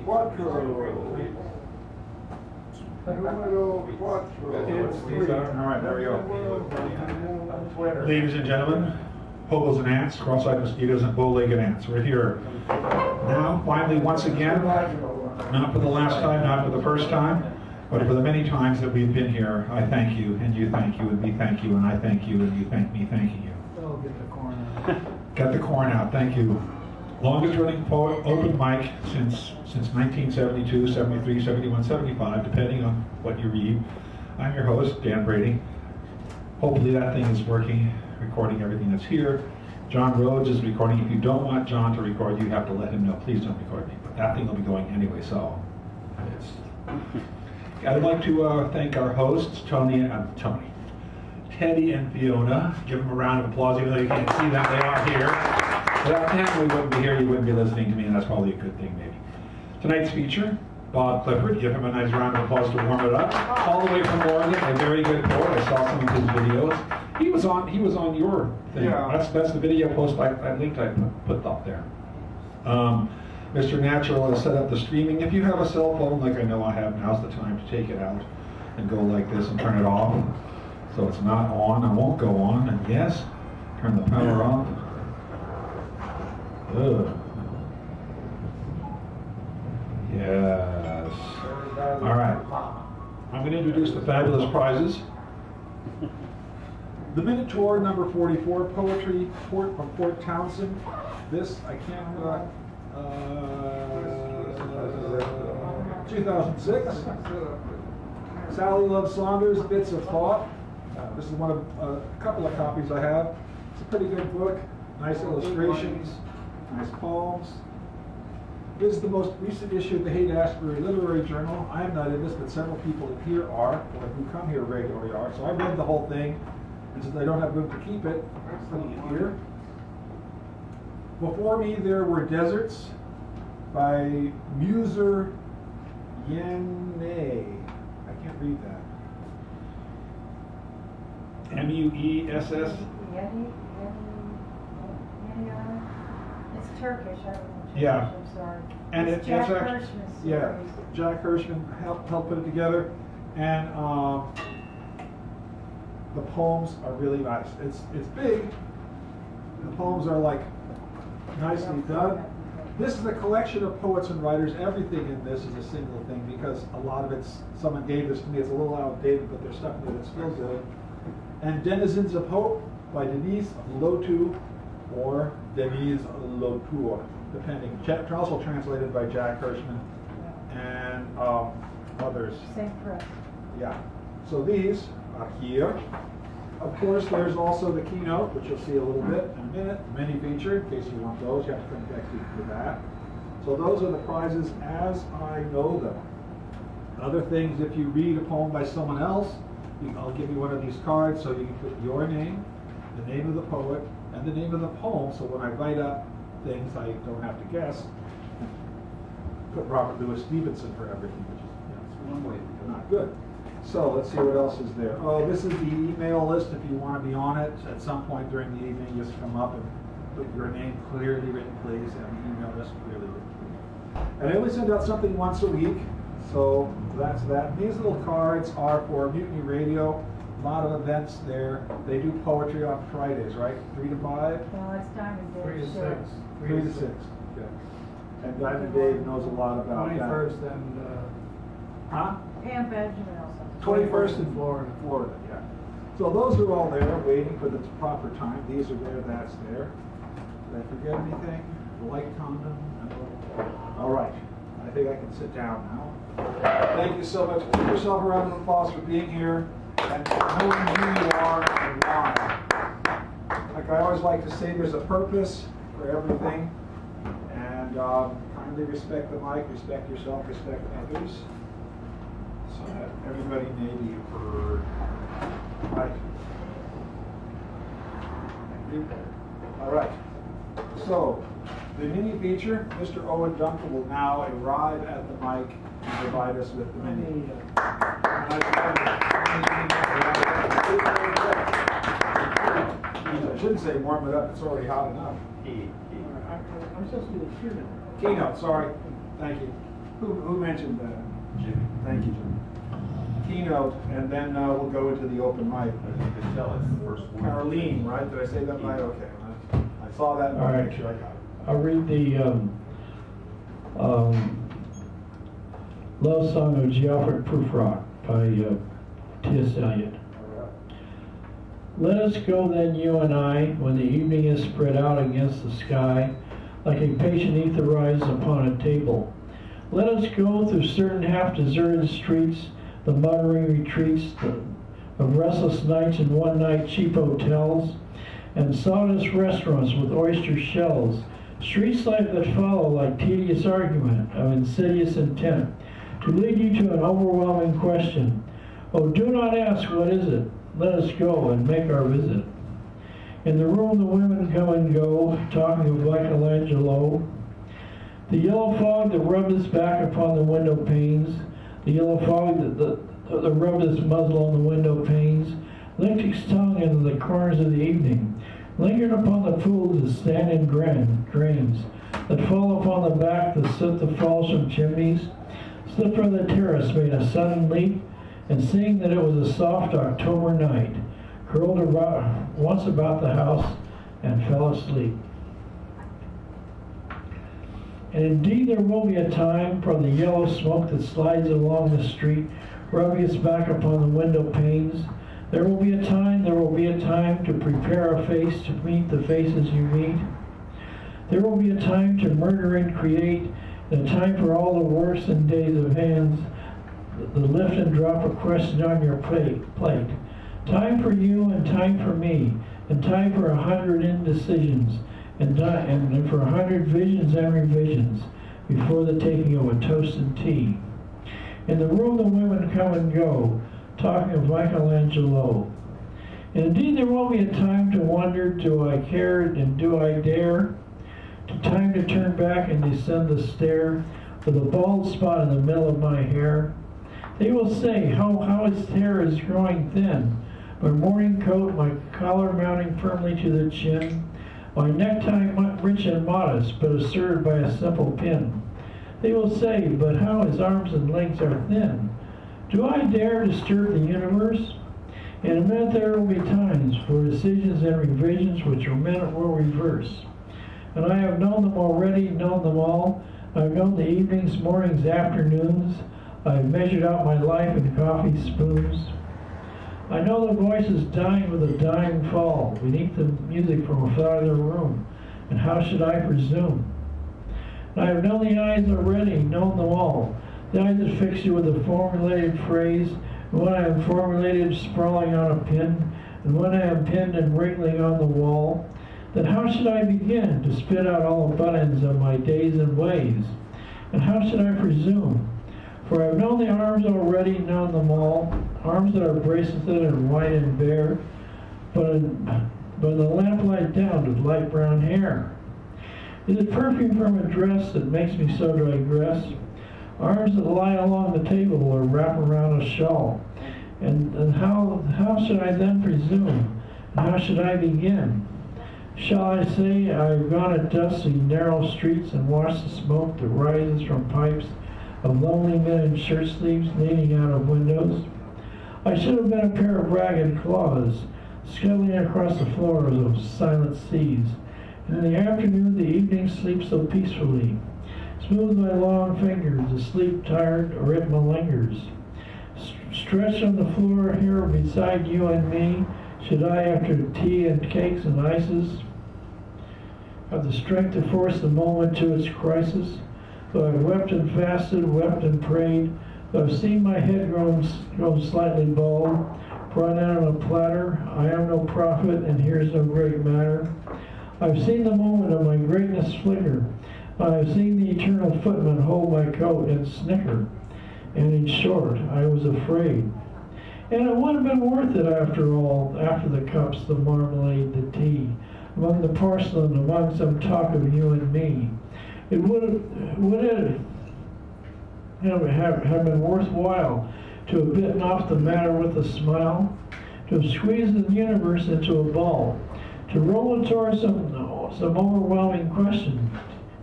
All right, there we go. Ladies and gentlemen, hobos and ants, cross-eyed mosquitoes, and bow-legged ants. We're here now, finally, once again, not for the last time, not for the first time, but for the many times that we've been here. I thank you, and you thank you, and we thank you, and I thank you, and you thank me thanking you. Oh, get the corn out. Got the corn out, thank you. Longest running open mic since 1972, 73, 71, 75, depending on what you read. I'm your host, Dan Brady. Hopefully that thing is working, recording everything that's here. John Rhodes is recording. If you don't want John to record, you have to let him know, please don't record me. But that thing will be going anyway, so. I'd like to thank our hosts, Teddy and Fiona. Give them a round of applause, even though you can't see them, they are here. Without them, we wouldn't be here, you wouldn't be listening to me, and that's probably a good thing, maybe. Tonight's feature, Bob Clifford. Give him a nice round of applause to warm it up. All the way from Oregon, a very good poet. I saw some of his videos. He was on your thing. Yeah. That's the video post I linked, I put up there. Mr. Natural has set up the streaming. If you have a cell phone, like I know I have, now's the time to take it out and go like this and turn it off. So it's not on, and won't go on, and yes, turn the power off. Ugh. Yes. All right. I'm going to introduce the fabulous prizes. The Minotaur, number 44, poetry from Port Townsend. This, I can't remember, 2006. Sally Love Saunders, Bits of Thought. This is one of a couple of copies I have. It's a pretty good book. Nice illustrations, nice poems. This is the most recent issue of the Haight-Ashbury Literary Journal. I am not in this, but several people in here are, or who come here regularly are. So I read the whole thing, and since I don't have room to keep it, I'm putting it here. Before me, there were Deserts by Muser Yenne. I can't read that. M-U-E-S-S? It's Turkish, I don't know. Yeah. I'm sorry. And it's Jack Hirschman's series. Yeah, Jack Hirschman helped put it together. And the poems are really nice. It's big. The poems are like nicely done. This is a collection of poets and writers. Everything in this is a single thing because a lot of it's, someone gave this to me, it's a little outdated, but there's stuff in it that's still good. And Denizens of Hope by Denise Lotu or Denise Lotour, depending. Also translated by Jack Hirschman and others. Same press. Yeah. So these are here. Of course, there's also the keynote, which you'll see a little bit in a minute. Mini feature, in case you want those. You have to come back to that. So those are the prizes as I know them. Other things, if you read a poem by someone else, I'll give you one of these cards so you can put your name, the name of the poet, and the name of the poem. So when I write up things, I don't have to guess. Put Robert Louis Stevenson for everything, which is it's one way to not good. So let's see what else is there. Oh, this is the email list. If you want to be on it at some point during the evening, just come up and put your name clearly written, please, and the email list clearly written, please. And I only send out something once a week, so that's that. These little cards are for Mutiny Radio. A lot of events there. They do poetry on Fridays, right? 3 to 5? Well, it's Diamond Dave. 3 to 6. 3 to 6. Okay. And Diamond Dave knows a lot about 21st that. and Huh? And Benjamin also. 21st in Florida, yeah. So those are all there, waiting for the proper time. These are there, that's there. Did I forget anything? The light condom? No. All right. I think I can sit down now. Thank you so much. Give yourself a round of applause for being here and knowing who you are and why. Like I always like to say, there's a purpose for everything. And kindly respect the mic, respect yourself, respect others. So that everybody may be heard. Right. Thank you. All right. So, the mini feature, Mr. Owen Duncan will now arrive at the mic and provide us with the mini. I shouldn't say warm it up, it's already hot enough. I'm supposed to do the keynote. Keynote, sorry. Thank you. Who mentioned that? Jimmy. Thank you, Jim. Keynote, and then we'll go into the open mic. I think the shell is the first one. Caroline, right? Did I say that right? Okay. I saw that and All I'll right. make sure I got it. I'll read the love song of Geoffrey Prufrock by T.S. Eliot. Let us go then, you and I, when the evening is spread out against the sky, like a patient ether rises upon a table. Let us go through certain half-deserted streets, the muttering retreats of restless nights and one-night cheap hotels, and sawdust restaurants with oyster shells, streets that follow like tedious argument of insidious intent, to lead you to an overwhelming question. Oh, do not ask, what is it? Let us go and make our visit. In the room the women come and go, talking of Michelangelo. The yellow fog that rubbed its back upon the window panes, the yellow fog that rubbed its muzzle on the window panes, licked its tongue into the corners of the evening, lingered upon the pools that stand in drains, that fall upon the back that soot the falls from chimneys, slipped from the terrace, made a sudden leap, and seeing that it was a soft October night, curled once about the house and fell asleep. And indeed there will be a time from the yellow smoke that slides along the street, rubbing its back upon the window panes. There will be a time to prepare a face to meet the faces you meet. There will be a time to murder and create, and a time for all the works and days of hands, the lift and drop of question on your plate. Time for you and time for me, and time for 100 indecisions, and for 100 visions and revisions before the taking of a toast and tea. In the room the women come and go, talking of Michelangelo. And indeed there will be a time to wonder, do I care and do I dare? To time to turn back and descend the stair with a bald spot in the middle of my hair. They will say, how his hair is growing thin, my morning coat, my collar mounting firmly to the chin, my necktie rich and modest, but asserted by a simple pin. They will say, but how his arms and legs are thin. Do I dare disturb the universe? In a minute there will be times for decisions and revisions which a minute will reverse. And I have known them already, known them all. I've known the evenings, mornings, afternoons. I've measured out my life in coffee spoons. I know the voices dying with a dying fall beneath the music from a farther room. And how should I presume? And I have known the eyes already, known them all. The eyes that fix you with a formulated phrase, and when I am formulated sprawling on a pin, and when I am pinned and wriggling on the wall, then how should I begin to spit out all the buttons of my days and ways? And how should I presume? For I have known the arms already, known them all, arms that are braceleted and white and bare, but in the lamplight down with light brown hair. Is it perfume from a dress that makes me so digress? Arms that lie along the table or wrap around a shawl. And how should I then presume? And how should I begin? Shall I say I've gone at dusk in narrow streets and watched the smoke that rises from pipes of lonely men in shirt sleeves leaning out of windows? I should have been a pair of ragged claws scuttling across the floors of silent seas. And in the afternoon the evening sleeps so peacefully. Smooth my long fingers, asleep, tired, or it malingers. Stretched on the floor here beside you and me, should I, after tea and cakes and ices, have the strength to force the moment to its crisis? Though I've wept and fasted, wept and prayed, though I've seen my head grown slightly bald, brought down on a platter, I am no prophet, and here's no great matter. I've seen the moment of my greatness flicker. I've seen the eternal footman hold my coat and snicker. And in short, I was afraid. And it would have been worth it after all, after the cups, the marmalade, the tea, among the porcelain, among some talk of you and me. It would have been worthwhile to have bitten off the matter with a smile, to have squeezed the universe into a ball, to roll it towards some overwhelming question,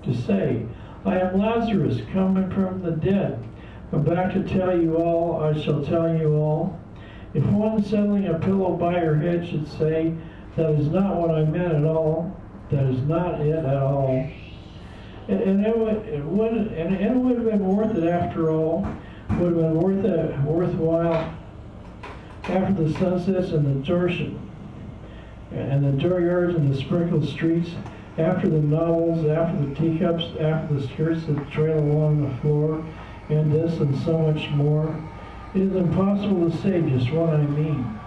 to say, I am Lazarus, coming from the dead. I'm back to tell you all, I shall tell you all. If one settling a pillow by her head should say, that is not what I meant at all, that is not it at all. And it would have been worth it after all. Would have been worthwhile after the sunsets and the dooryards and the sprinkled streets, after the novels, after the teacups, after the skirts that trail along the floor, and this and so much more. It is impossible to say just what I mean.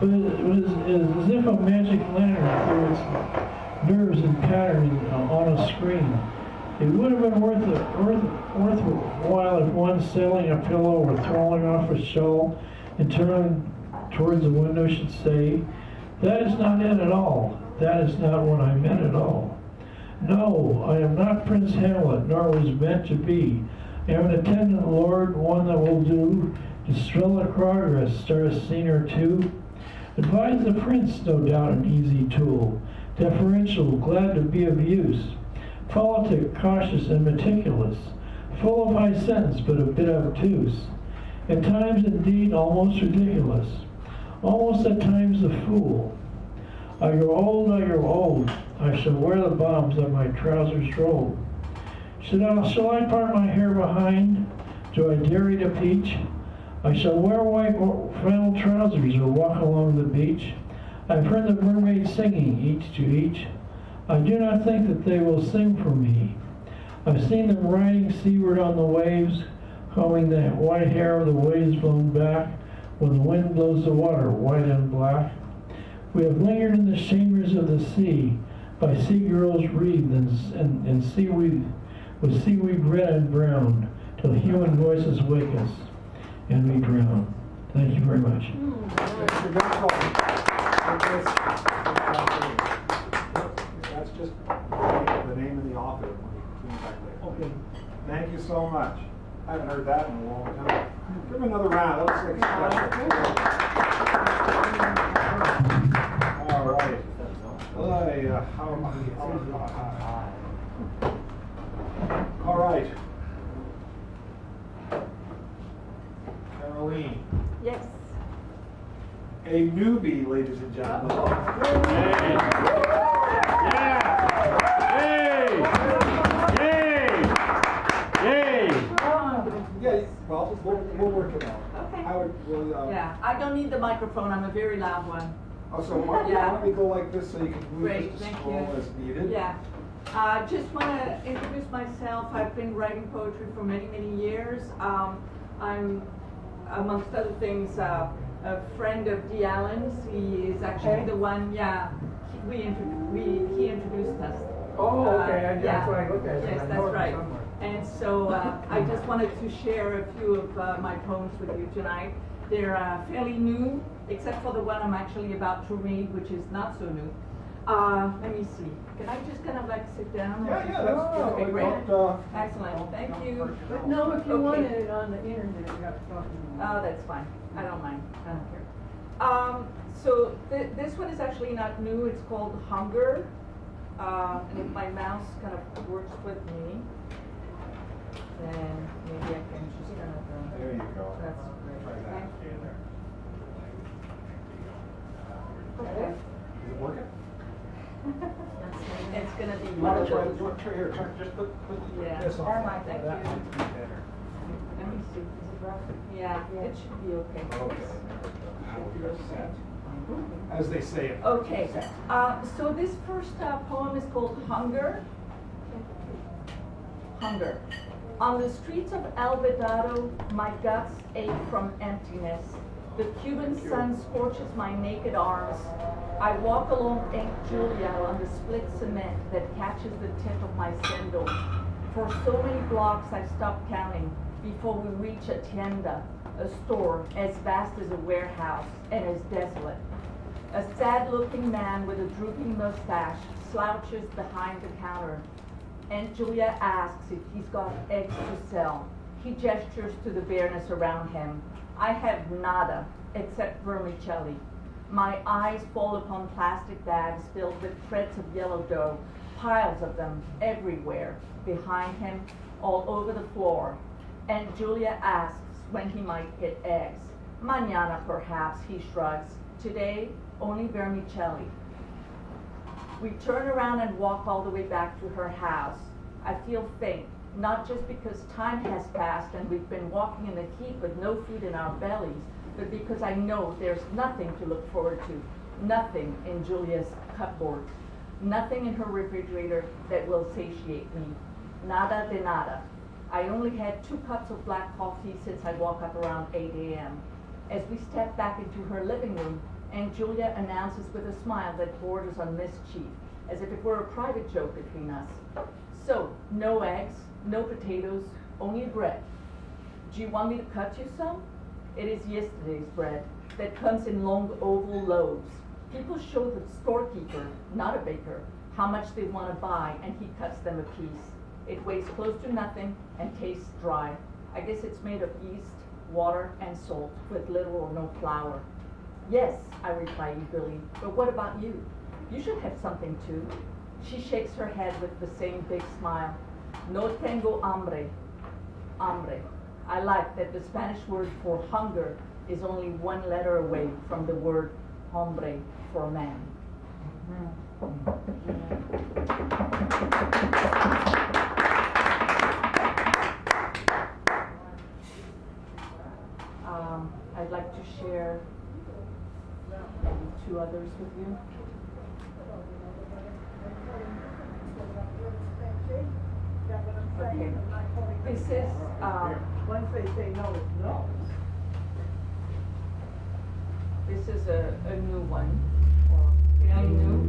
But it was as if a magic lantern threw its nerves and patterns on a screen. It would have been worthwhile if one selling a pillow or throwing off a shawl and turning towards the window should say, that is not it at all. That is not what I meant at all. No, I am not Prince Hamlet, nor was meant to be. I am an attendant lord, one that will do, distill the progress, start a scene or two. Advise the prince, no doubt an easy tool, deferential, glad to be of use, politic, cautious, and meticulous, full of high sense, but a bit obtuse, at times indeed almost ridiculous, almost at times a fool. I grow old, I shall wear the bombs on my trousers rolled. Shall I part my hair behind? Do I dare eat a peach? I shall wear white flannel trousers or walk along the beach. I've heard the mermaids singing, each to each. I do not think that they will sing for me. I've seen them riding seaward on the waves, combing the white hair of the waves blown back, when the wind blows the water white and black. We have lingered in the chambers of the sea, by sea girls wreathed and seaweed, with seaweed red and brown, till human voices wake us, and we drown. Thank you very much. That's just the name of the author. Okay. Thank you so much. I haven't heard that in a long time. Give him another round. That looks like special. All right. All right. Caroline. Yes. A newbie, ladies and gentlemen. Yeah, well, we'll work it out. Okay. Yeah, I don't need the microphone, I'm a very loud one. Oh, so why don't we go like this so you can move Great, just to thank scroll you. as needed? Yeah. Just want to introduce myself. I've been writing poetry for many, many years. I'm, amongst other things, a friend of Dee Allen's. He is actually the one, he introduced us. Oh, okay, yeah. that's what I looked at. Yes, that's right. And so I just wanted to share a few of my poems with you tonight. They're fairly new, except for the one I'm actually about to read, which is not so new. Let me see. Can I just kind of like sit down? Yeah, that's okay, great. Don't, Excellent, thank you. But no, if you Okay. wanted it on the internet, you have to talk to me. Oh, that's fine. I don't mind. I don't care. So this one is actually not new. It's called Hunger. And if my mouse kind of works with me, then maybe I can just kind of. there you go. That's great. Try that. Thank you. Is Okay. it working? It's gonna be. You want to try here? Just put Yeah. this on. Alright, thank That you. might be better. Let me see. Is it rough? Yeah, it should be okay. Okay. Should be okay. As they say it. Okay, so this first poem is called Hunger. Hunger. On the streets of El Vedado, my guts ache from emptiness. The Cuban sun scorches my naked arms. I walk along Aunt Julia on the split cement that catches the tip of my sandal. For so many blocks I stop counting before we reach a tienda, a store as vast as a warehouse and as desolate. A sad-looking man with a drooping mustache slouches behind the counter. Aunt Julia asks if he's got eggs to sell. He gestures to the bareness around him. I have nada, except vermicelli. My eyes fall upon plastic bags filled with threads of yellow dough, piles of them everywhere, behind him, all over the floor. And Julia asks when he might get eggs. Mañana, perhaps, he shrugs. Today, only vermicelli. We turn around and walk all the way back to her house. I feel faint, not just because time has passed and we've been walking in the heat with no food in our bellies, but because I know there's nothing to look forward to, nothing in Julia's cupboard, nothing in her refrigerator that will satiate me. Nada de nada. I only had 2 cups of black coffee since I woke up around 8 a.m. As we step back into her living room, Aunt Julia announces with a smile that borders on mischief, as if it were a private joke between us. So, no eggs, no potatoes, only bread. Do you want me to cut you some? It is yesterday's bread that comes in long oval loaves. People show the storekeeper, not a baker, how much they want to buy, and he cuts them a piece. It weighs close to nothing and tastes dry. I guess it's made of yeast, water, and salt, with little or no flour. Yes, I reply eagerly, but what about you? You should have something too. She shakes her head with the same big smile. No tengo hambre. Hambre. I like that the Spanish word for hunger is only 1 letter away from the word hombre for man. I'd like to share maybe 2 others with you. Okay. This is Once they say no, it's no. this is a new one. Fairly new.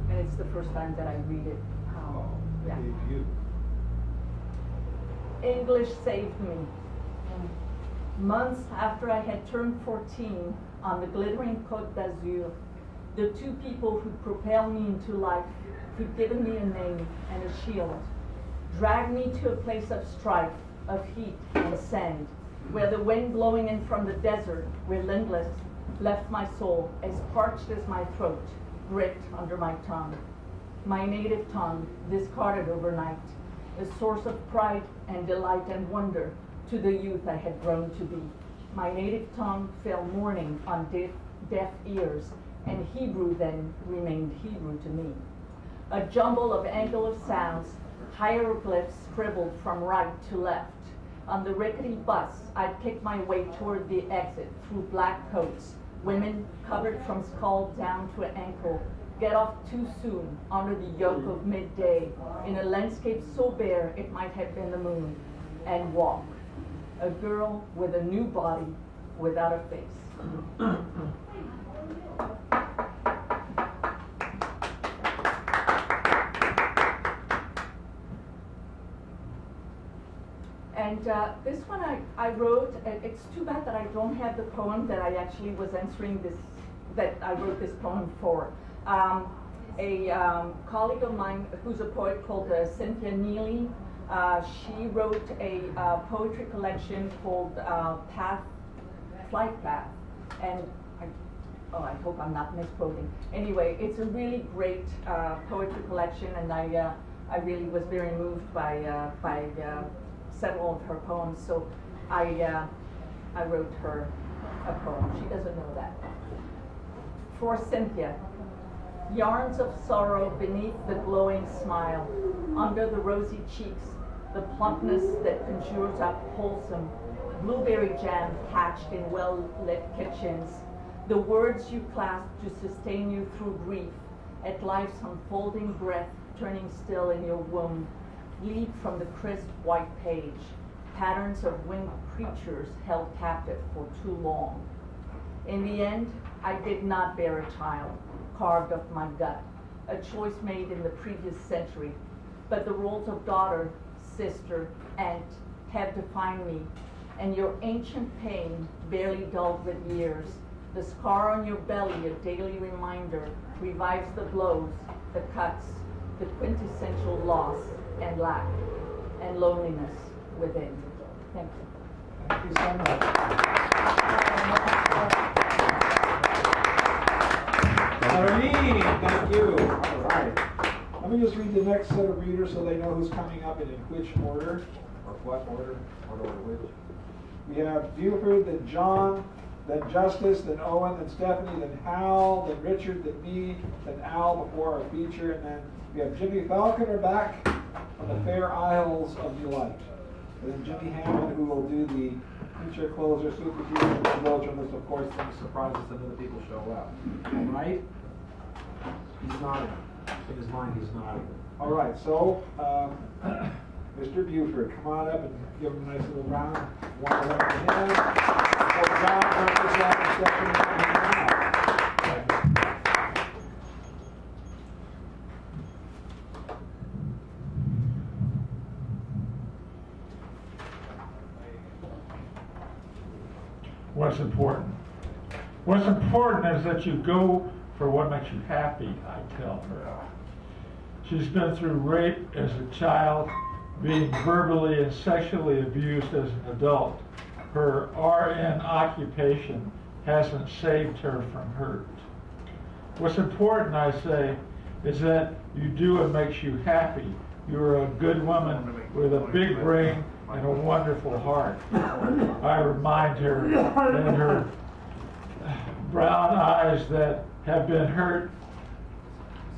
And it's the first time that I read it. Yeah. English saved me. Months after I had turned 14 on the glittering Côte d'Azur, the 2 people who'd propelled me into life, who'd given me a name and a shield, dragged me to a place of strife, of heat and sand, where the wind blowing in from the desert, relentless, left my soul as parched as my throat, gripped under my tongue. My native tongue, discarded overnight, a source of pride and delight and wonder to the youth I had grown to be. My native tongue fell mourning on deaf ears, and Hebrew then remained Hebrew to me. A jumble of angular sounds, hieroglyphs scribbled from right to left. On the rickety bus, I'd pick my way toward the exit through black coats, women covered from skull down to ankle, get off too soon under the yoke of midday, in a landscape so bare it might have been the moon, and walk. A girl with a new body without a face. And this one I wrote, it's too bad that I don't have the poem that I actually was answering this, that I wrote this poem for. A colleague of mine who's a poet called Cynthia Neely, she wrote a poetry collection called Flight Path, and I hope I'm not misquoting. Anyway, it's a really great poetry collection, and I really was very moved by several of her poems, so I wrote her a poem. She doesn't know that. For Cynthia. Yarns of sorrow beneath the glowing smile, under the rosy cheeks, the plumpness that conjures up wholesome, blueberry jam hatched in well-lit kitchens, the words you clasp to sustain you through grief, at life's unfolding breath turning still in your womb, lead from the crisp white page, patterns of winged creatures held captive for too long. In the end, I did not bear a child, carved of my gut, a choice made in the previous century, but the roles of daughter, sister, aunt have defined me, and your ancient pain, barely dulled with years, the scar on your belly, a daily reminder, revives the blows, the cuts, the quintessential loss and lack, and loneliness within. Thank you. Thank you so much. Maureen, thank you. All right. Let me just read the next set of readers so they know who's coming up and in which order, or what order, which. We have Buford, then John, then Justice, then Owen, then Stephanie, then Hal, then Richard, then me, then Al before our feature, and then we have Jimmy Falconer back from the Fair Isles of Delight. And then Jimmy Hammond, who will do the feature closer, super feature, and closer, unless of course things surprise us and other people show up. All right? He's nodding. In his mind, he's nodding. All right, so Mr. Buford, come on up and give him a nice little round. One of them to him. So John, practice that and Stephanie now. What's important? What's important is that you go for what makes you happy, I tell her. She's been through rape as a child, being verbally and sexually abused as an adult. Her RN occupation hasn't saved her from hurt. What's important, I say, is that you do what makes you happy. You're a good woman with a big brain and a wonderful heart. I remind her that her brown eyes that have been hurt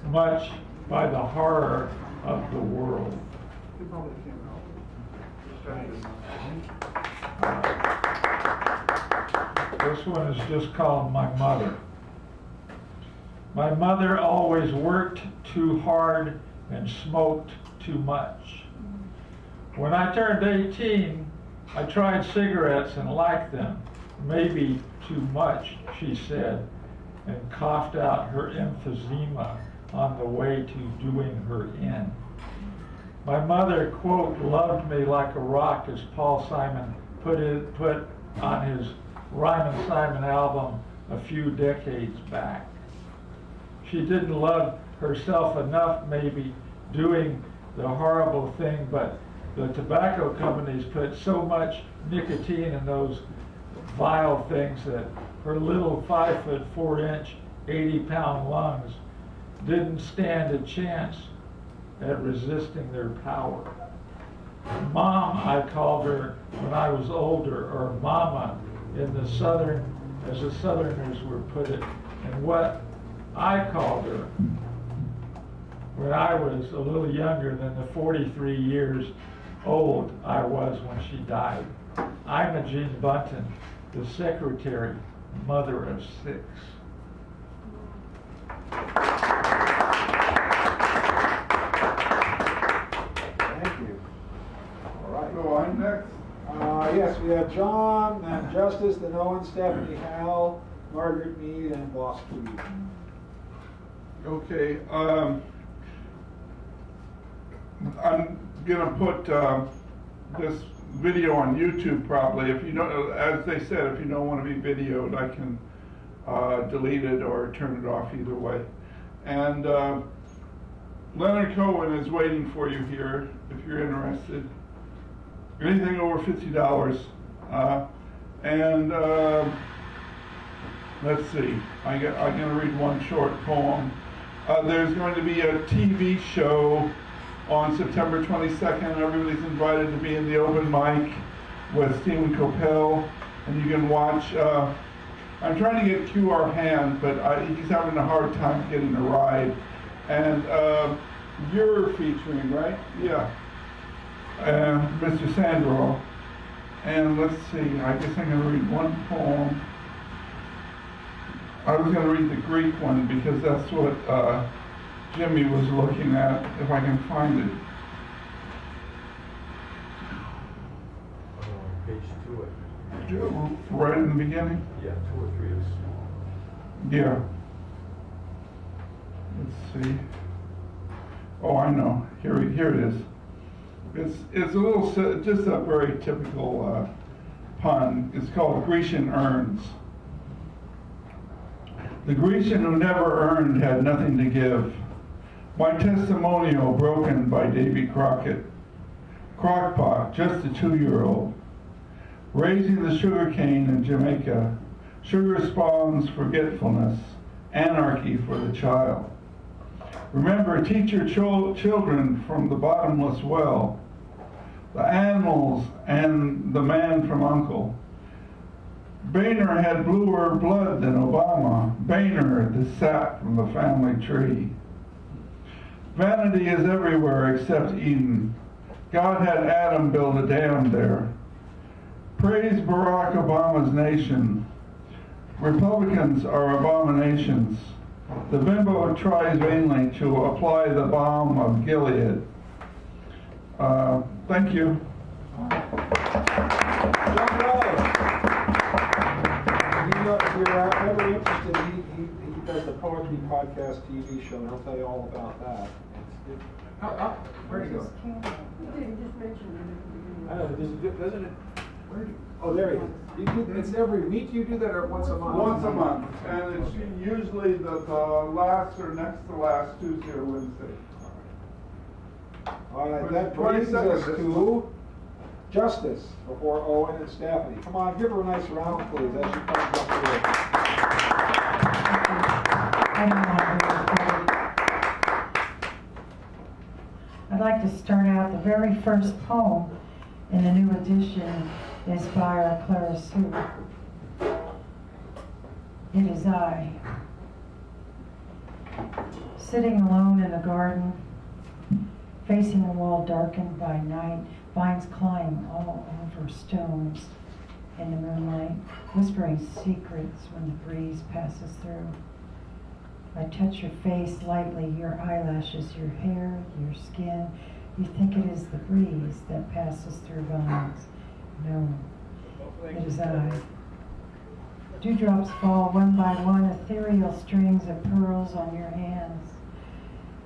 much by the horror of the world. This one is just called My Mother. My mother always worked too hard and smoked too much. When I turned 18, I tried cigarettes and liked them. Maybe too much, she said, and coughed out her emphysema on the way to doing her in. My mother, quote, loved me like a rock, as Paul Simon put on his Ryman Simon album a few decades back. She didn't love herself enough, maybe, doing the horrible thing, but the tobacco companies put so much nicotine in those vile things that her little 5'4" 80-pound lungs didn't stand a chance at resisting their power. Mom, I called her when I was older, or Mama in the Southern, as the Southerners would put it, and what I called her when I was a little younger than the 43 years old I was when she died. Imogene Bunton, the secretary, mother of 6. Thank you. All right. Go on next. Yes, we have John, then Justice, then Owen, Stephanie, Hal, Margaret Mead, and Boss Tweed. Okay. I'm gonna put this video on YouTube probably. If you know, as they said, if you don't want to be videoed, I can delete it or turn it off, either way. And Leonard Cohen is waiting for you here if you're interested. Anything over $50. Let's see. I'm going to read one short poem. There's going to be a TV show on September 22nd. Everybody's invited to be in the open mic with Stephen Coppell, and you can watch. I'm trying to get QR Hand, but he's having a hard time getting a ride. And you're featuring, right? Yeah. Mr. Sandro. And let's see, I guess I'm going to read one poem. I was going to read the Greek one because that's what Jimmy was looking at, if I can find it. Page 2. Right in the beginning? Yeah, 2 or 3 is. Yeah. Let's see. Oh, I know. Here it is. It's a little, just a very typical pun. It's called Grecian Urns. The Grecian who never earned had nothing to give. My testimonial broken by Davy Crockett. Crockpot, just a 2-year-old. Raising the sugar cane in Jamaica. Sugar spawns forgetfulness. anarchy for the child. Remember, teach your children from the bottomless well, the animals and the man from Uncle. Boehner had bluer blood than Obama. Boehner, the sap from the family tree. Vanity is everywhere except Eden. God had Adam build a dam there. Praise Barack Obama's nation. Republicans are abominations. The bimbo tries vainly to apply the balm of Gilead. Thank you. John Rose. If you're ever interested, he does the Poetry Podcast TV show, and he'll tell you all about that. Where do you go? You just mentioned it. I know, doesn't it? Where do you? Oh, there he is. It's every week you do that, or once a month? Once a month, and it's usually the last or next to last Tuesday or Wednesday. All right, that brings us to Justice before Owen and Stephanie. Come on, give her a nice round, please, as she comes up here. I'd like to start out, the very first poem in the new edition is by our Clara Sue. It is I. Sitting alone in the garden, facing a wall darkened by night, vines climb all over stones in the moonlight, whispering secrets when the breeze passes through. I touch your face lightly, your eyelashes, your hair, your skin. You think it is the breeze that passes through vines. No, it is I. Dewdrops fall one by one, ethereal strings of pearls on your hands.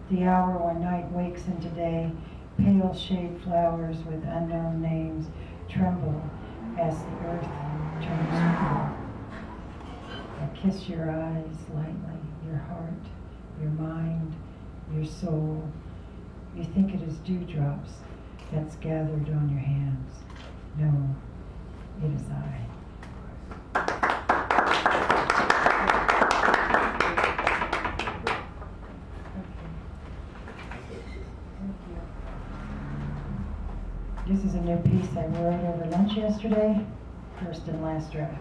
The hour when night wakes into day, pale shade flowers with unknown names tremble as the earth turns cool. I kiss your eyes lightly, your heart, your mind, your soul. You think it is dewdrops that's gathered on your hands. No, it is I. This is a new piece I wrote over lunch yesterday, first and last draft.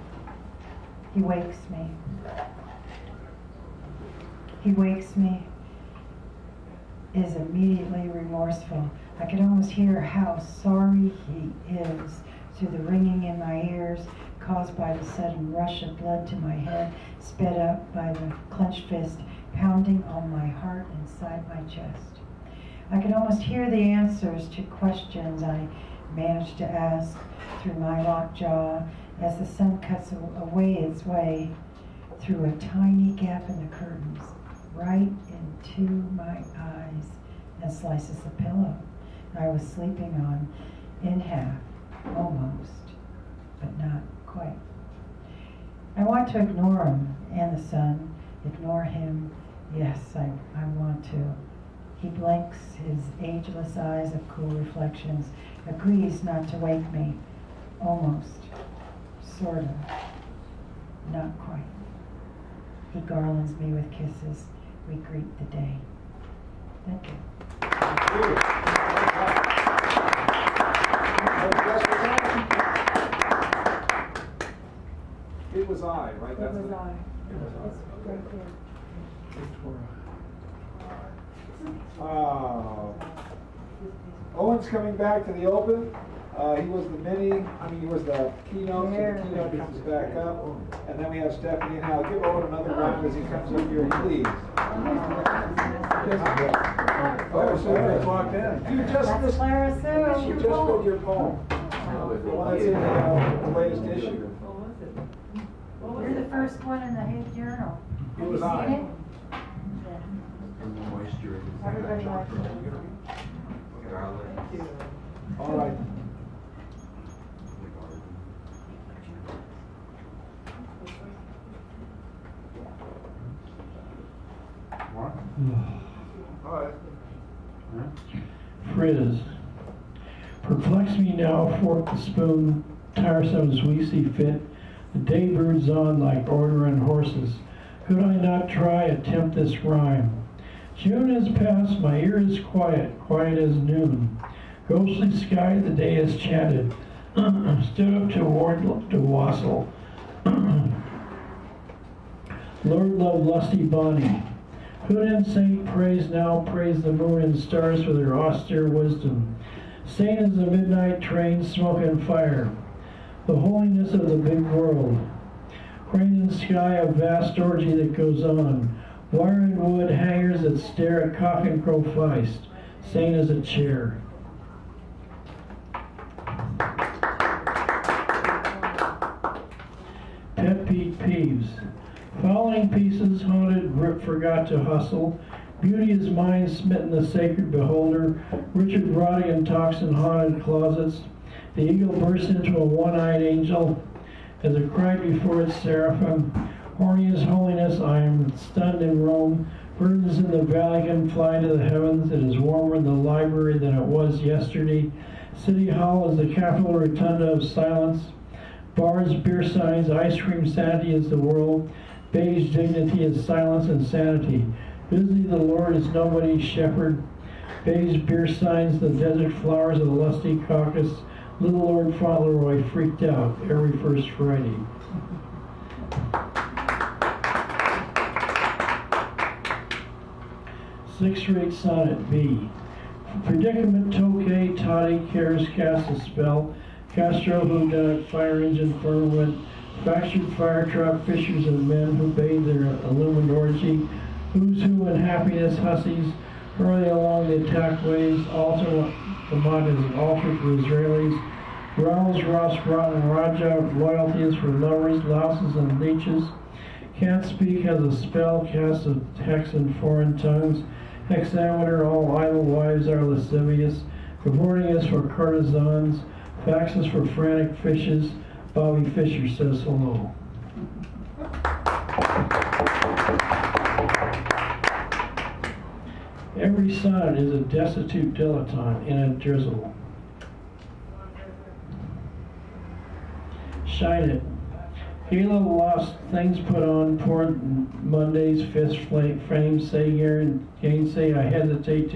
He wakes me. He wakes me, is immediately remorseful. I could almost hear how sorry he is through the ringing in my ears caused by the sudden rush of blood to my head, sped up by the clenched fist pounding on my heart inside my chest. I could almost hear the answers to questions I managed to ask through my locked jaw as the sun cuts away its way through a tiny gap in the curtains, right into my eyes, and slices the pillow I was sleeping on in half, almost, but not quite. I want to ignore him and the sun, ignore him. Yes, I want to. He blinks his ageless eyes of cool reflections, agrees not to wake me. Almost. Sort of. Not quite. He garlands me with kisses. We greet the day. Thank you. It was I, right? It was I. It's right there. Owen's coming back to the open. He was the keynote, so the keynote comes back up. And then we have Stephanie and Hal. Give Owen another round as he comes up here, please. Oh, so you're locked in. You just Clara Sue. You just wrote your poem. The one that's in the latest issue. You're the first one in the Hague Journal. It was I. Seen it? Everybody likes it. All right. Frizz. Perplex me now, fork the spoon, tiresome as we see fit. The day broods on like ordering horses. Could I not try attempt this rhyme? June has passed, my ear is quiet, quiet as noon. Ghostly sky, the day has chanted. Stood up toward to wassail. Lord love lusty Bonnie. Hood and saint praise now, praise the moon and stars for their austere wisdom. Saint is the midnight train, smoke and fire, the holiness of the big world. Crane and sky, a vast orgy that goes on. Wire and wood, hangers that stare at cock and crow feist. Saint as a chair. Pet peeves. Falling pieces, haunted, Rip forgot to hustle. Beauty is mine, smitten the sacred beholder. Richard Rodigan talks in haunted closets. The eagle bursts into a one-eyed angel as it cried before its seraphim. Horny as holiness, I am stunned in Rome. Burdens in the valley can fly to the heavens. It is warmer in the library than it was yesterday. City Hall is the capital rotunda of silence. Bars, beer signs, ice cream sanity is the world. Beige dignity is silence and sanity. Busy the Lord is nobody's shepherd. Beige beer signs, the desert flowers of the lusty caucus. Little Lord Fauntleroy freaked out every first Friday. Sixth-rate sonnet B. Predicament Tokay, Toddy, cares cast a spell. Castro, who done it, fire engine, firmament, fractured fire truck, fishers and men who bathe their illumined orgy. Who's who in happiness, hussies, hurry along the attack waves. Altar, Vermont is an altar for Israelis. Growls, Ross, Rotten, Raja, loyalty is for lovers, louses, and leeches. Can't speak has a spell, cast of hex in foreign tongues. Hexameter, all idle wives are lascivious. Cavorting is for courtesans. Fax is for frantic fishes. Bobby Fischer says hello. Every sonnet is a destitute dilettante in a drizzle. Shine it. Halo lost, things put on, poor Mondays, fist frames, say gainsay, I hesitate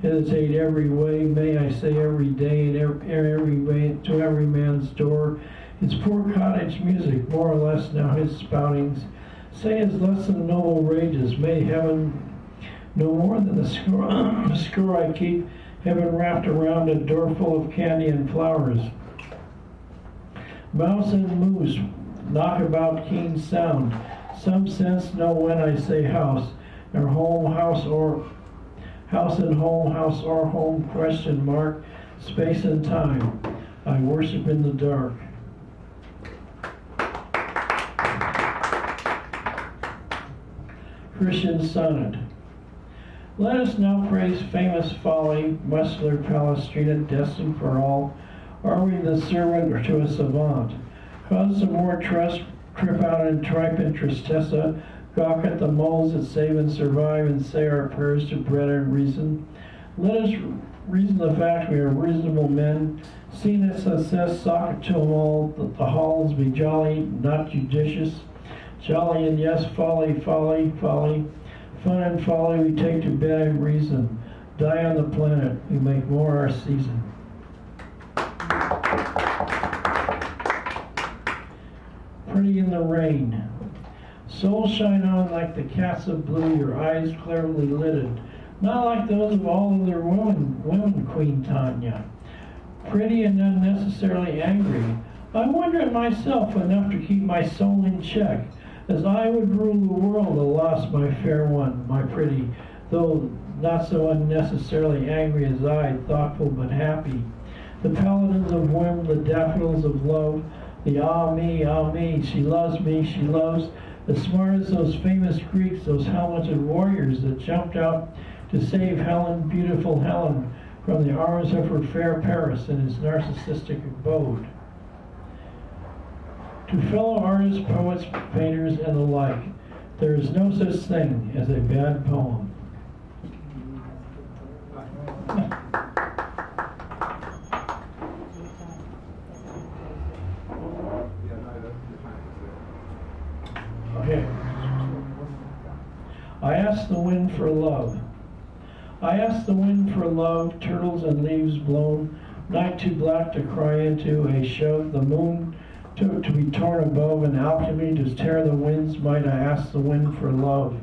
every way, may I say every day, and every way to every man's door. It's poor cottage music, more or less now his spoutings. Say it's less than noble rages, may heaven no more than the score I keep, heaven wrapped around a door full of candy and flowers. Mouse and moose, knockabout keen sound, some sense know when I say house, or home, house, or house and home, house or home, question mark, space and time, I worship in the dark. Christian sonnet. Let us now praise famous folly, muscular Palestrina, destined for all. Are we the servant or to a savant? Cause some more trust, trip out and tripe in tristessa, gawk at the moles that save and survive, and say our prayers to bread and reason. Let us reason the fact we are reasonable men. Seen at success, socket to them all, that the halls be jolly, not judicious. Jolly and yes, folly, folly, folly. Fun and folly we take to bed and reason. Die on the planet, we make more our season. Pretty in the rain. Souls shine on like the cats of blue, your eyes clearly lidded. Not like those of all other women, Queen Tanya. Pretty and unnecessarily angry. I wonder at myself enough to keep my soul in check. As I would rule the world, alas, my fair one, my pretty, though not so unnecessarily angry as I, thoughtful but happy. The paladins of whim, the daffodils of love, the ah me, she loves me, she loves, as smart as those famous Greeks, those helmeted warriors that jumped out to save Helen, beautiful Helen, from the arms of her fair Paris in his narcissistic abode. To fellow artists, poets, painters, and the like, there is no such thing as a bad poem. Okay. I asked the wind for love. I asked the wind for love, turtles and leaves blown, night too black to cry into, a shove, the moon to be torn above, and alchemy to tear the winds might. I ask the wind for love.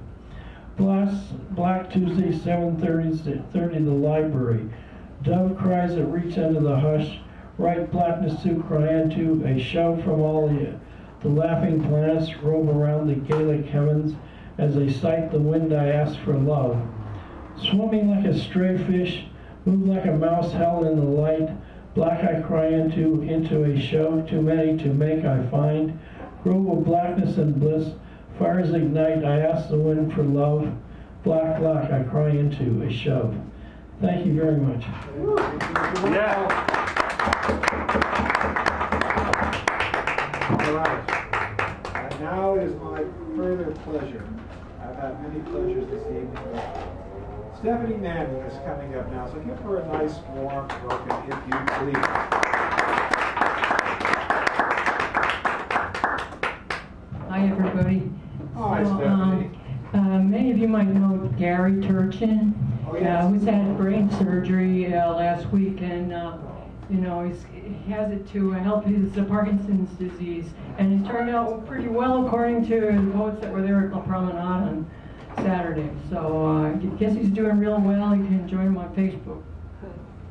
Black Tuesday, 7:30, the library. Dove cries that reach into the hush, right blackness to cry into, a shove from all the laughing planets roam around the Gaelic heavens. As they sight the wind, I ask for love. Swimming like a stray fish, move like a mouse held in the light, black I cry into a shove, too many to make I find, grove of blackness and bliss, fires ignite, I ask the wind for love, black I cry into a shove. Thank you very much. Yeah. All right. And now is my further pleasure. I've had many pleasures this evening. Stephanie Manning is coming up now, so give her a nice warm welcome if you please. Hi, everybody. Hi, Stephanie. Many of you might know Gary Turchin. Oh, yes. Who's had brain surgery last week, and he has it to help his Parkinson's disease, and it turned out pretty well according to the poets that were there at La Promenade on Saturday. So I guess he's doing real well. You can join him on Facebook.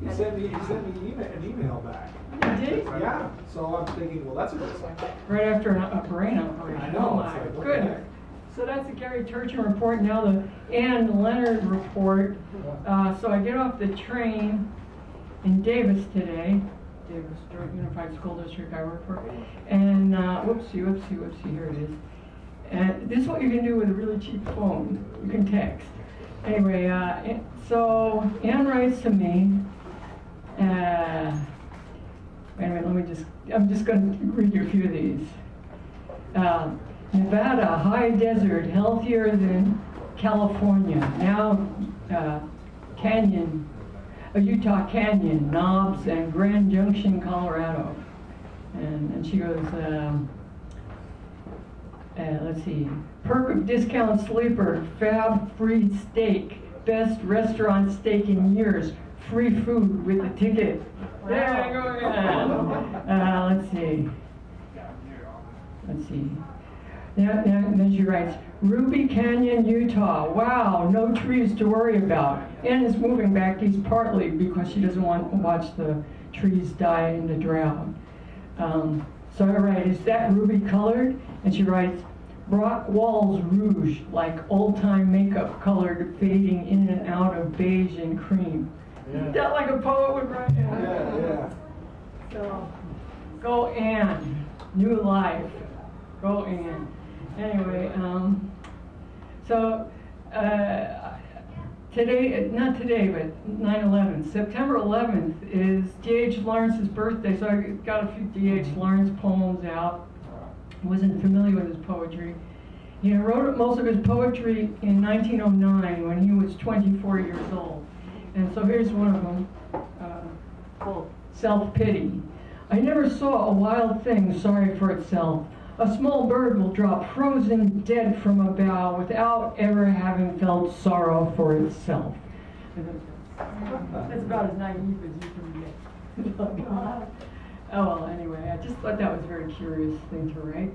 He sent me an email back. You did? Yeah. So I'm thinking, well, that's a good sign. Right after a brain operation. I know. Oh It's my like, what the goodness. heck? So that's the Gary Turchin report. Now the Ann Leonard report. So I get off the train in Davis today. Davis Unified School District I work for. And whoopsie, here it is. And this is what you can do with a really cheap phone. You can text. Anyway, so Ann writes to me. Wait a minute, I'm just going to read you a few of these. Nevada, high desert, healthier than California. Now Utah Canyon, Knobs, and Grand Junction, Colorado. And she goes, let's see, perk of discount sleeper, fab free steak, best restaurant steak in years, free food with the ticket. There you go again. Let's see. Then she writes, Ruby Canyon, Utah. Wow, no trees to worry about. Ann is moving back east partly because she doesn't want to watch the trees die in the drought. So I write, is that ruby colored? And she writes, rock walls rouge, like old-time makeup colored, fading in and out of beige and cream. Yeah. That like a poet would write. Yeah. So, go Ann. New life. Go Ann. Anyway, not today, but 9/11. September 11th is D.H. Lawrence's birthday, so I got a few D.H. Lawrence poems out. Wasn't familiar with his poetry. He wrote most of his poetry in 1909 when he was 24 years old. And so here's one of them, called Self-Pity. I never saw a wild thing sorry for itself. A small bird will drop frozen dead from a bough without ever having felt sorrow for itself. That's about as naive as you can get. Oh, well, anyway, I just thought that was a very curious thing to write.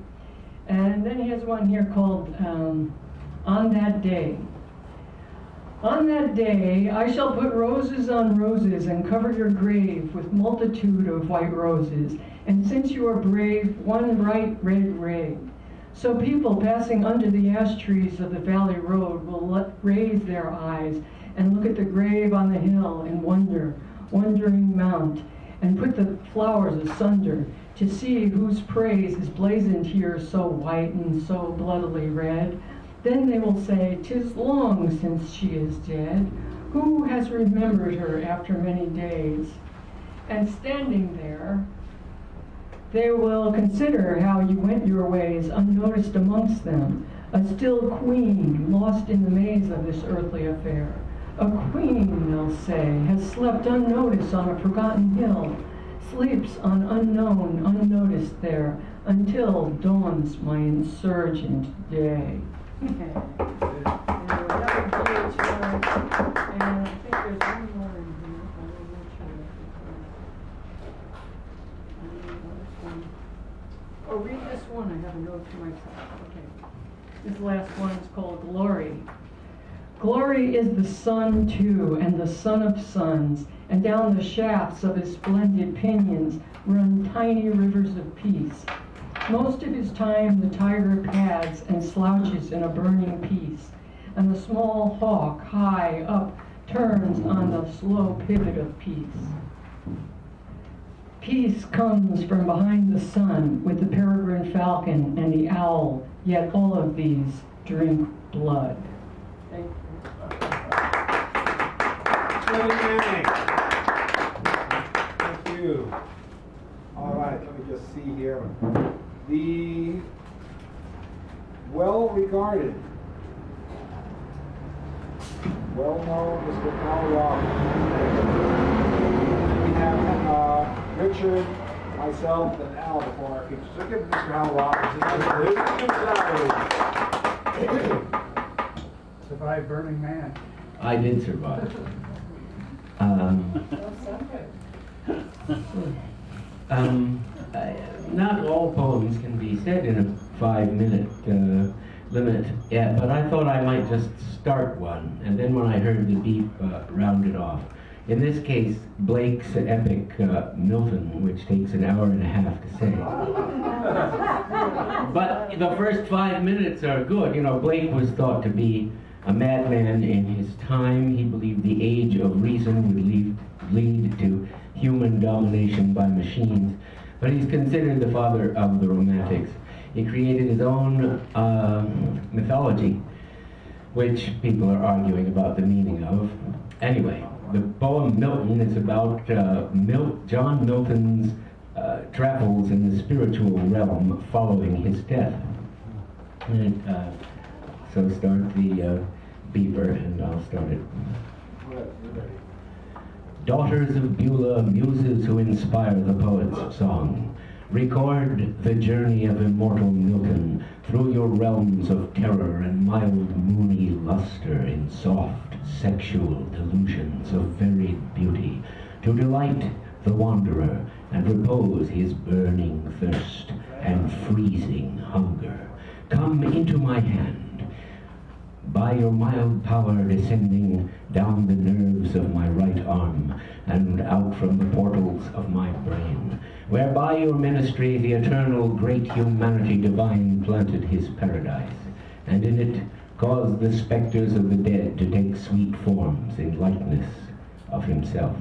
And then he has one here called On That Day. On that day, I shall put roses on roses and cover your grave with multitude of white roses. And since you are brave, one bright red ray. So people passing under the ash trees of the valley road will raise their eyes and look at the grave on the hill and wondering mount, and put the flowers asunder to see whose praise is blazoned here so white and so bloodily red. Then they will say, 'tis long since she is dead. Who has remembered her after many days? And standing there, they will consider how you went your ways unnoticed amongst them, a still queen lost in the maze of this earthly affair. A queen, they'll say, has slept unnoticed on a forgotten hill, sleeps on unknown, unnoticed there, until dawns my insurgent day. That there's one more in here, I will make sure that it's one. Oh, read this one, I have a note to myself, okay. This last one is called Glory. Glory is the sun too, and the son of suns, and down the shafts of his splendid pinions run tiny rivers of peace. Most of his time the tiger pads and slouches in a burning peace, and the small hawk high up turns on the slow pivot of peace. Peace comes from behind the sun with the peregrine falcon and the owl, yet all of these drink blood. Thank you. Thank you. All right, let me just see here. The well-regarded, well-known Mr. Hal Robbins. We have Richard, myself, and Al before our features. So give Mr. Hal Robbins Survived Burning Man. I did survive. Not all poems can be said in a 5-minute limit, but I thought I might just start one, and then when I heard the beep, round it off. In this case, Blake's epic Milton, which takes an hour and a half to say. But the first 5 minutes are good. You know, Blake was thought to be a madman in his time. He believed the age of reason would lead to human domination by machines. But he's considered the father of the Romantics. He created his own mythology, which people are arguing about the meaning of. Anyway, the poem Milton is about John Milton's travels in the spiritual realm following his death. And so start the beeper, and I'll start it. Daughters of Beulah, muses who inspire the poet's song, record the journey of immortal Milton through your realms of terror and mild moony luster in soft sexual delusions of varied beauty, to delight the wanderer and repose his burning thirst and freezing hunger. Come into my hand, by your mild power descending down the nerves of my right arm and out from the portals of my brain, where by your ministry the eternal great humanity divine planted his paradise, and in it caused the specters of the dead to take sweet forms in likeness of himself.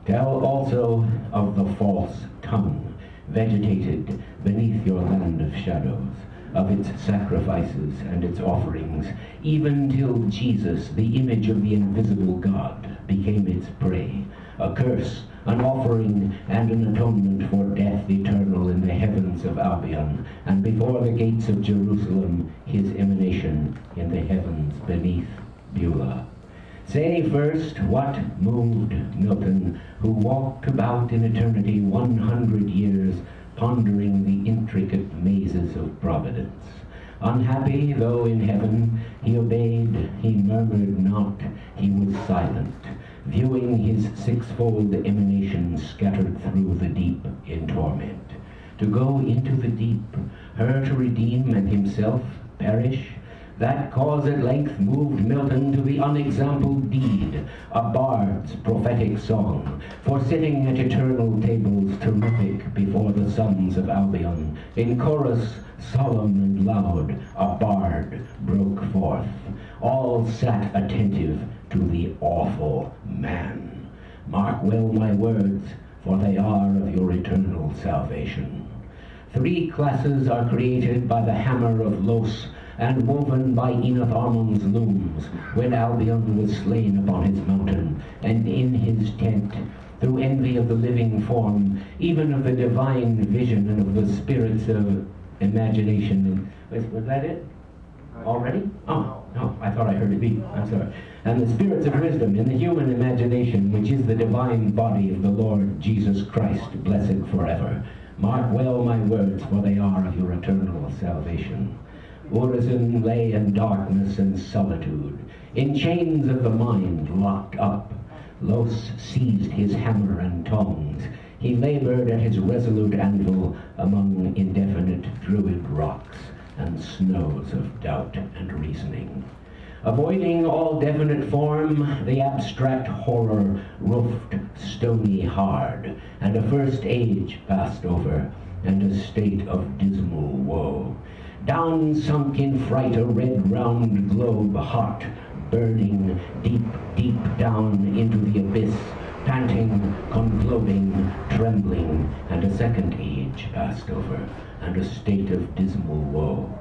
Tell also of the false tongue vegetated beneath your land of shadows, of its sacrifices and its offerings, even till Jesus, the image of the invisible God, became its prey, a curse, an offering, and an atonement for death eternal in the heavens of Albion, and before the gates of Jerusalem, his emanation in the heavens beneath Beulah. Say first what moved Milton, who walked about in eternity 100 years, pondering the intricate mazes of providence. Unhappy though in heaven he obeyed, he murmured not, he was silent, viewing his sixfold emanation scattered through the deep in torment. To go into the deep, her to redeem and himself perish, that cause at length moved Milton to the unexampled deed, a bard's prophetic song, for sitting at eternal tables terrific before the sons of Albion. In chorus solemn and loud, a bard broke forth. All sat attentive to the awful man. Mark well my words, for they are of your eternal salvation. 3 classes are created by the hammer of Los, and woven by Enoch Armon's looms, when Albion was slain upon his mountain, and in his tent, through envy of the living form, even of the divine vision and of the spirits of imagination. Was that it? Already? Oh, no, I thought I heard it beep. I'm sorry. And the spirits of wisdom in the human imagination, which is the divine body of the Lord Jesus Christ, blessed forever. Mark well my words, for they are of your eternal salvation. Urizen lay in darkness and solitude, in chains of the mind locked up, Los seized his hammer and tongs. He labored at his resolute anvil among indefinite druid rocks and snows of doubt and reasoning. Avoiding all definite form, the abstract horror roofed stony hard, and a first age passed over, and a state of dismal woe. Down sunk in fright a red round globe, hot, burning, deep, deep down into the abyss, panting, conglobing, trembling, and a second age passed over, and a state of dismal woe.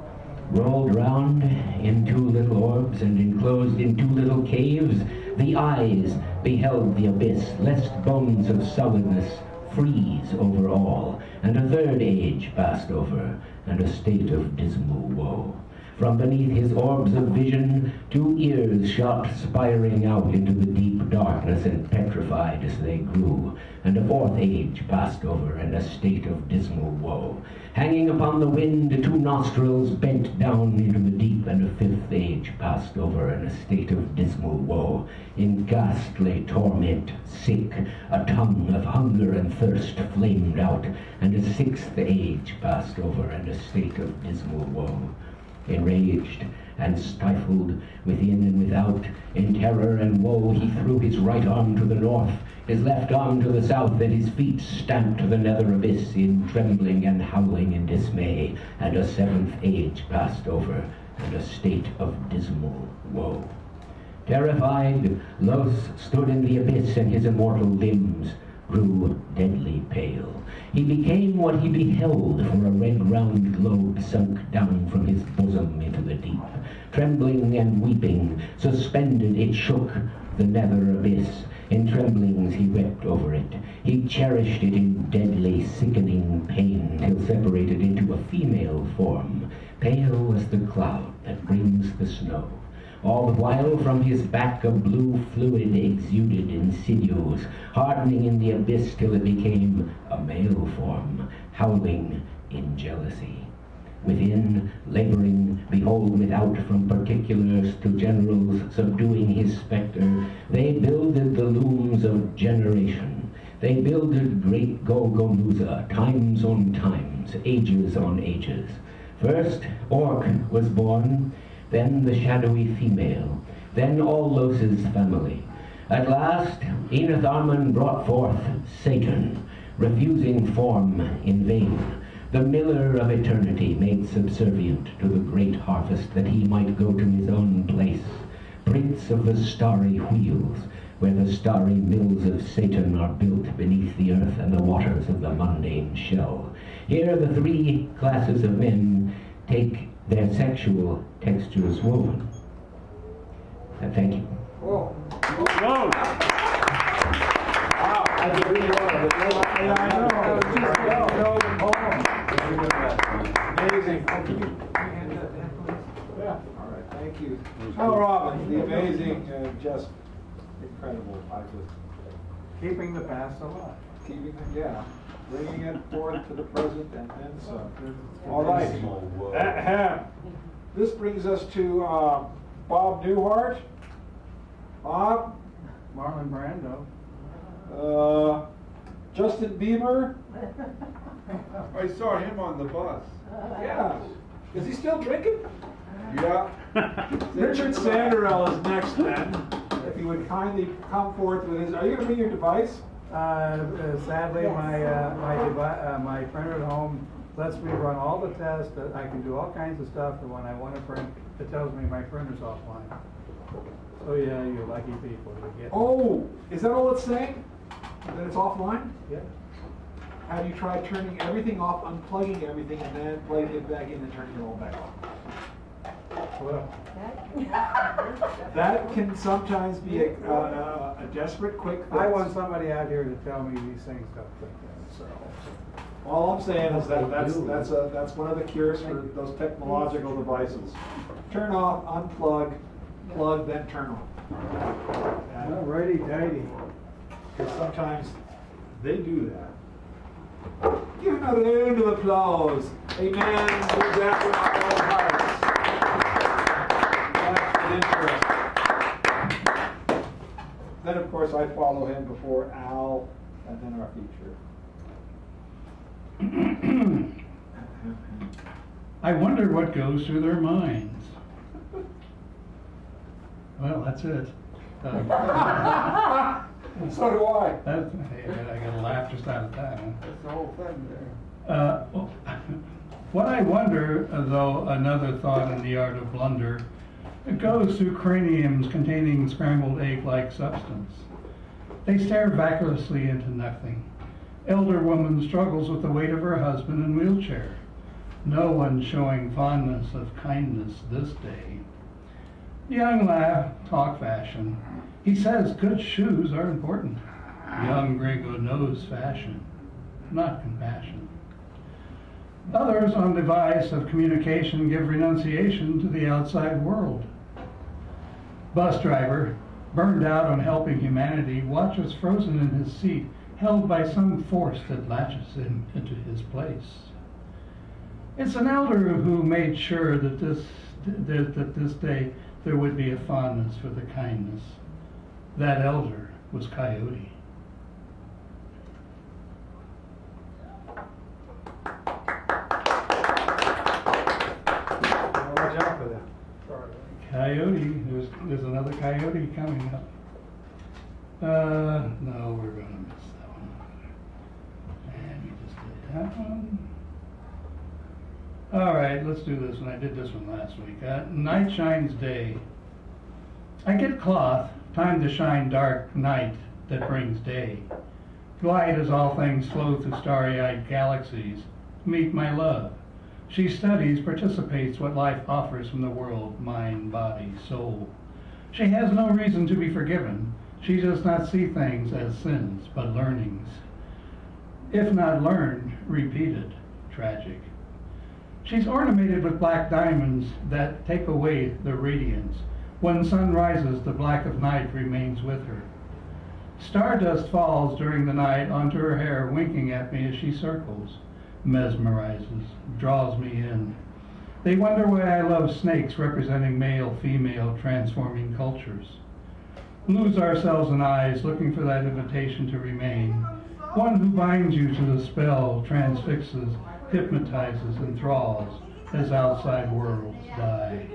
Rolled round in two little orbs and enclosed in two little caves, the eyes beheld the abyss, lest bones of solidness freeze over all, and a third age passed over, and a state of dismal woe. From beneath his orbs of vision, two ears shot spiring out into the deep darkness and petrified as they grew, and a fourth age passed over, and a state of dismal woe. Hanging upon the wind, two nostrils bent down into the deep, and a fifth age passed over, and a state of dismal woe. In ghastly torment, sick, a tongue of hunger and thirst flamed out, and a sixth age passed over, and a state of dismal woe. Enraged and stifled within and without, in terror and woe, he threw his right arm to the north, his left arm to the south, and his feet stamped the nether abyss in trembling and howling in dismay, and a seventh age passed over, and a state of dismal woe. Terrified, Los stood in the abyss, and his immortal limbs grew deadly pale. He became what he beheld, for a red round globe sunk down from his bosom into the deep. Trembling and weeping, suspended it shook the nether abyss. In tremblings he wept over it. He cherished it in deadly, sickening pain, till separated into a female form, pale as the cloud that brings the snow. All the while from his back a blue fluid exuded in sinews, hardening in the abyss till it became a male form, howling in jealousy. Within, laboring, behold, without, from particulars to generals, subduing his spectre, they builded the looms of generation. They builded great Golgotha, times on times, ages on ages. First, Orc was born, then the shadowy female, then all Los's family. At last, Enoth Armon brought forth Satan, refusing form in vain, the miller of eternity made subservient to the great harvest, that he might go to his own place, prince of the starry wheels, where the starry mills of Satan are built beneath the earth and the waters of the mundane shell. Here the three classes of men take their sexual textures woven. And thank you. Whoa. Whoa. Wow. I did really well. I know. Amazing. Yeah. All right. Thank you. Oh, Robin, the amazing, just incredible. I just Keeping the past alive. keeping it, yeah, bringing it forth to the present and then some. All right. This brings us to Bob Newhart. Bob. Marlon Brando. Justin Bieber. I saw him on the bus. Yeah. Is he still drinking? Yeah. Richard Sanderell is next then. If he would kindly come forth with his, are you going to bring your device? Sadly, my printer at home lets me run all the tests. That I can do all kinds of stuff, and when I want to print, it tells me my printer's offline. So yeah, you lucky people. You get. Oh, is that all it's saying? That it's offline? Yeah. Have you tried turning everything off, unplugging everything, and then plugging it back in and turning it all back on? Well, That can sometimes be a desperate, quick fix. I want somebody out here to tell me these things don't think that. So. All I'm saying is that's one of the cures for those technological devices. Turn off, unplug, plug, then turn on. Alrighty, tighty. Because sometimes they do that. Give him a round of applause. Amen. Do that with our whole hearts. That's an interest. Then, of course, I follow him before Al, and then our feature. I wonder what goes through their minds. Well, that's it. So do I. I got a laugh just out of that. Huh? That's the whole thing there. What I wonder, though, another thought in the art of blunder, it goes through craniums containing scrambled egg-like substance. They stare vacuously into nothing. Elder woman struggles with the weight of her husband in wheelchair. No one showing fondness of kindness this day. Young laugh, talk fashion. He says good shoes are important. Young Gringo knows fashion, not compassion. Others on device of communication give renunciation to the outside world. Bus driver, burned out on helping humanity, watches frozen in his seat, held by some force that latches him into his place. It's an elder who made sure that this day there would be a fondness for the kindness. That elder was Coyote. Watch out for that. Coyote, there's another coyote coming up. No, we're gonna miss that one. And we just did that one. All right, let's do this one. I did this one last week. Night shines day. I get cloth, time to shine dark night that brings day. Glide as all things flow through starry-eyed galaxies. Meet my love. She studies, participates what life offers from the world, mind, body, soul. She has no reason to be forgiven. She does not see things as sins, but learnings. If not learned, repeated, tragic. She's ornamented with black diamonds that take away the radiance. When sun rises, the black of night remains with her. Stardust falls during the night onto her hair, winking at me as she circles, mesmerizes, draws me in. They wonder why I love snakes representing male, female, transforming cultures. Lose ourselves in eyes, looking for that invitation to remain. One who binds you to the spell, transfixes, hypnotizes, enthralls, as outside worlds die.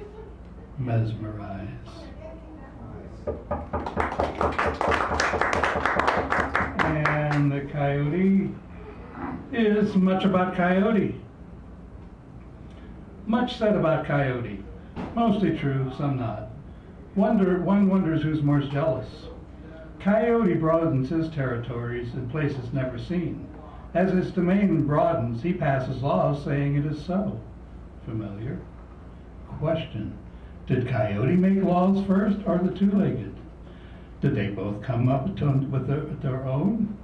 Mesmerize. And the coyote is much about coyote. Much said about coyote. Mostly true, some not. One wonders who's more jealous. Coyote broadens his territories in places never seen. As his domain broadens, he passes laws saying it is so. Familiar? Question. Did Coyote make laws first, or the two-legged? Did they both come up with their own?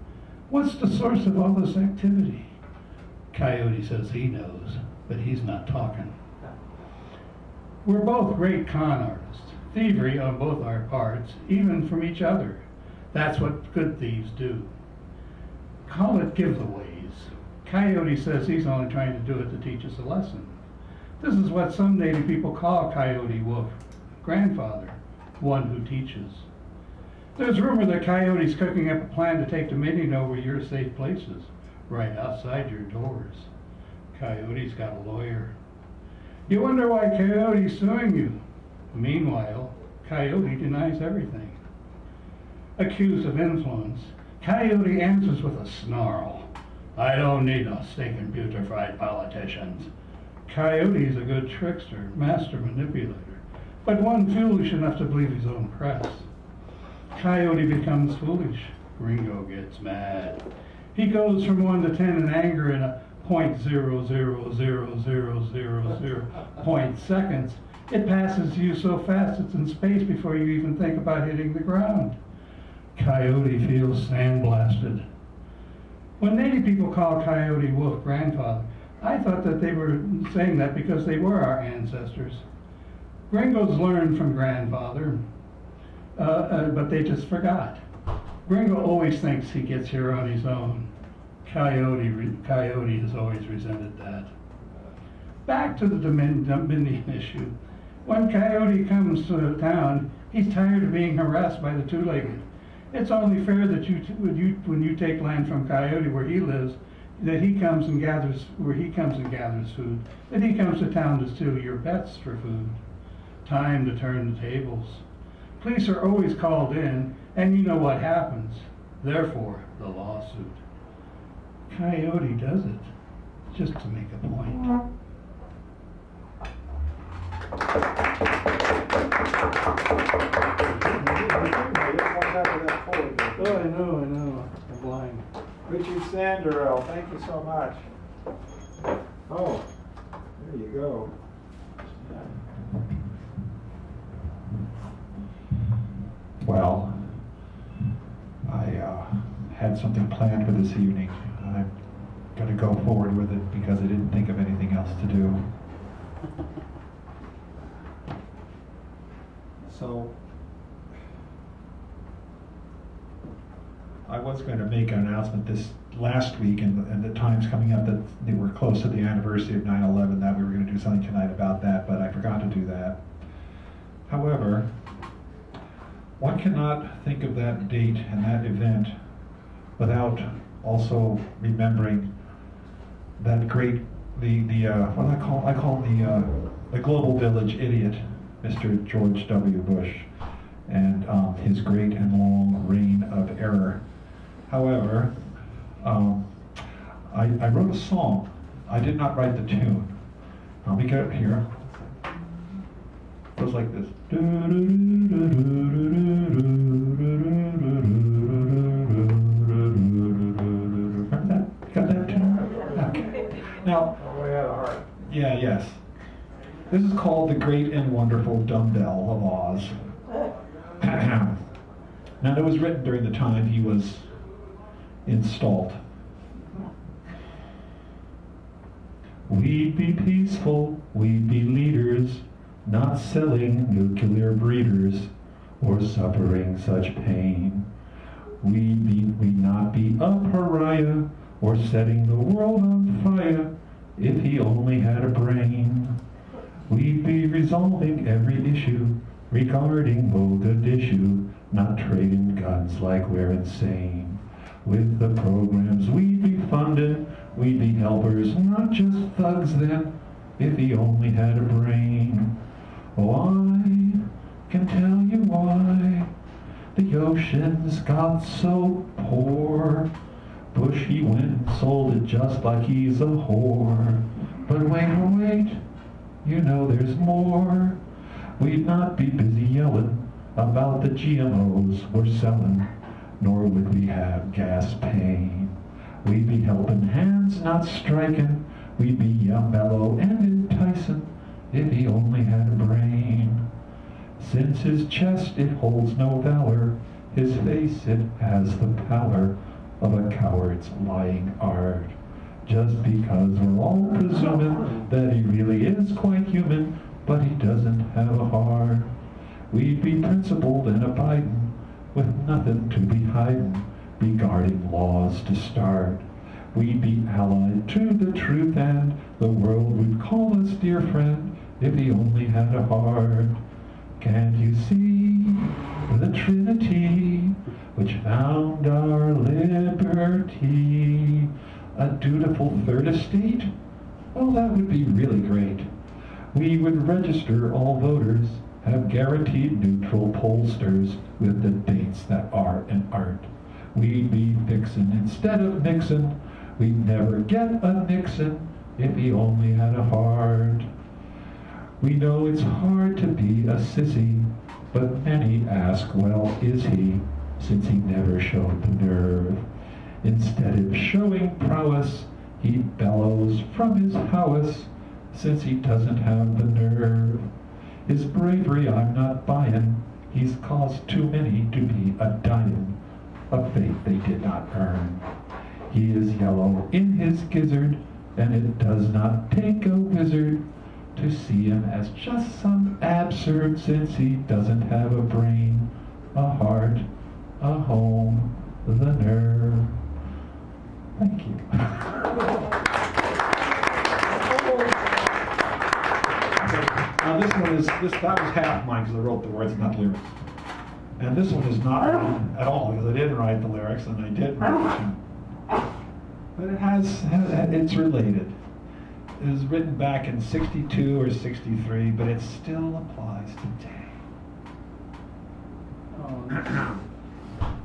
What's the source of all this activity? Coyote says he knows, but he's not talking. We're both great con artists. Thievery on both our parts, even from each other. That's what good thieves do. Call it giveaways. Coyote says he's only trying to do it to teach us a lesson. This is what some native people call Coyote Wolf, grandfather, one who teaches. There's rumor that Coyote's cooking up a plan to take dominion over your safe places, right outside your doors. Coyote's got a lawyer. You wonder why Coyote's suing you. Meanwhile, Coyote denies everything. Accused of influence, Coyote answers with a snarl. I don't need no stinking putrefied politicians. Coyote's a good trickster, master manipulator, but one foolish enough to believe his own press. Coyote becomes foolish. Gringo gets mad. He goes from 1 to 10 in anger in a 0.0000000 point seconds. It passes you so fast it's in space before you even think about hitting the ground. Coyote feels sandblasted. When native people call Coyote Wolf grandfather, I thought that they were saying that because they were our ancestors. Gringos learned from grandfather, but they just forgot. Gringo always thinks he gets here on his own. Coyote has always resented that. Back to the Dominion issue. When Coyote comes to town, he's tired of being harassed by the two-legged. It's only fair that when you take land from Coyote where he lives, that he comes and gathers food, that he comes to town to steal your pets for food. Time to turn the tables. Police are always called in, and you know what happens. Therefore, the lawsuit. Coyote does it, just to make a point. Oh, I know. I'm blind. Richard Sanderell, thank you so much. Oh, there you go. Well, I had something planned for this evening. I'm going to go forward with it because I didn't think of anything else to do. So, I was going to make an announcement this last week, and the time's coming up that they were close to the anniversary of 9/11, that we were going to do something tonight about that, but I forgot to do that. However, one cannot think of that date and that event without also remembering that great, what I call the global village idiot, Mr. George W. Bush, and his great and long reign of error. However, I wrote a song. I did not write the tune. Let me get it here. It goes like this. Remember that? Got that tune? Okay. Now, yes. This is called The Great and Wonderful Dumbbell of Oz. Now, it was written during the time he was installed. We'd be peaceful, we'd be leaders, not selling nuclear breeders or suffering such pain. We'd not be a pariah or setting the world on fire if he only had a brain. We'd be resolving every issue regarding Mogadishu, not trading guns like we're insane. With the programs we'd be funded, we'd be helpers, not just thugs then, if he only had a brain. Oh, I can tell you why the oceans got so poor. Bush, he went and sold it just like he's a whore. But wait, you know there's more. We'd not be busy yelling about the GMOs we're selling, nor would we have gas pain. We'd be helping hands, not striking. We'd be young, mellow, and enticing if he only had a brain. Since his chest it holds no valor, his face it has the pallor of a coward's lying art. Just because we're all presuming that he really is quite human, but he doesn't have a heart. We'd be principled and abiding, with nothing to be hiding, regarding laws to start. We'd be allied to the truth, and the world would call us dear friend, if he only had a heart. Can't you see the Trinity, which found our liberty? A dutiful third estate? Well, that would be really great. We would register all voters, have guaranteed neutral pollsters with the dates that are and aren't. We'd be fixin' instead of mixin'. We'd never get a Nixon if he only had a heart. We know it's hard to be a sissy, but many ask, well, is he, since he never showed the nerve. Instead of showing prowess, he bellows from his house, since he doesn't have the nerve. His bravery I'm not buying, he's caused too many to be a-dying, a fate they did not earn. He is yellow in his gizzard, and it does not take a wizard to see him as just some absurd, since he doesn't have a brain, a heart, a home, the nerve. Thank you. Now that was half mine because I wrote the words, not lyrics. And this one is not written at all, because I didn't write the lyrics and I did write them. But it's related. It was written back in 62 or 63, but it still applies today.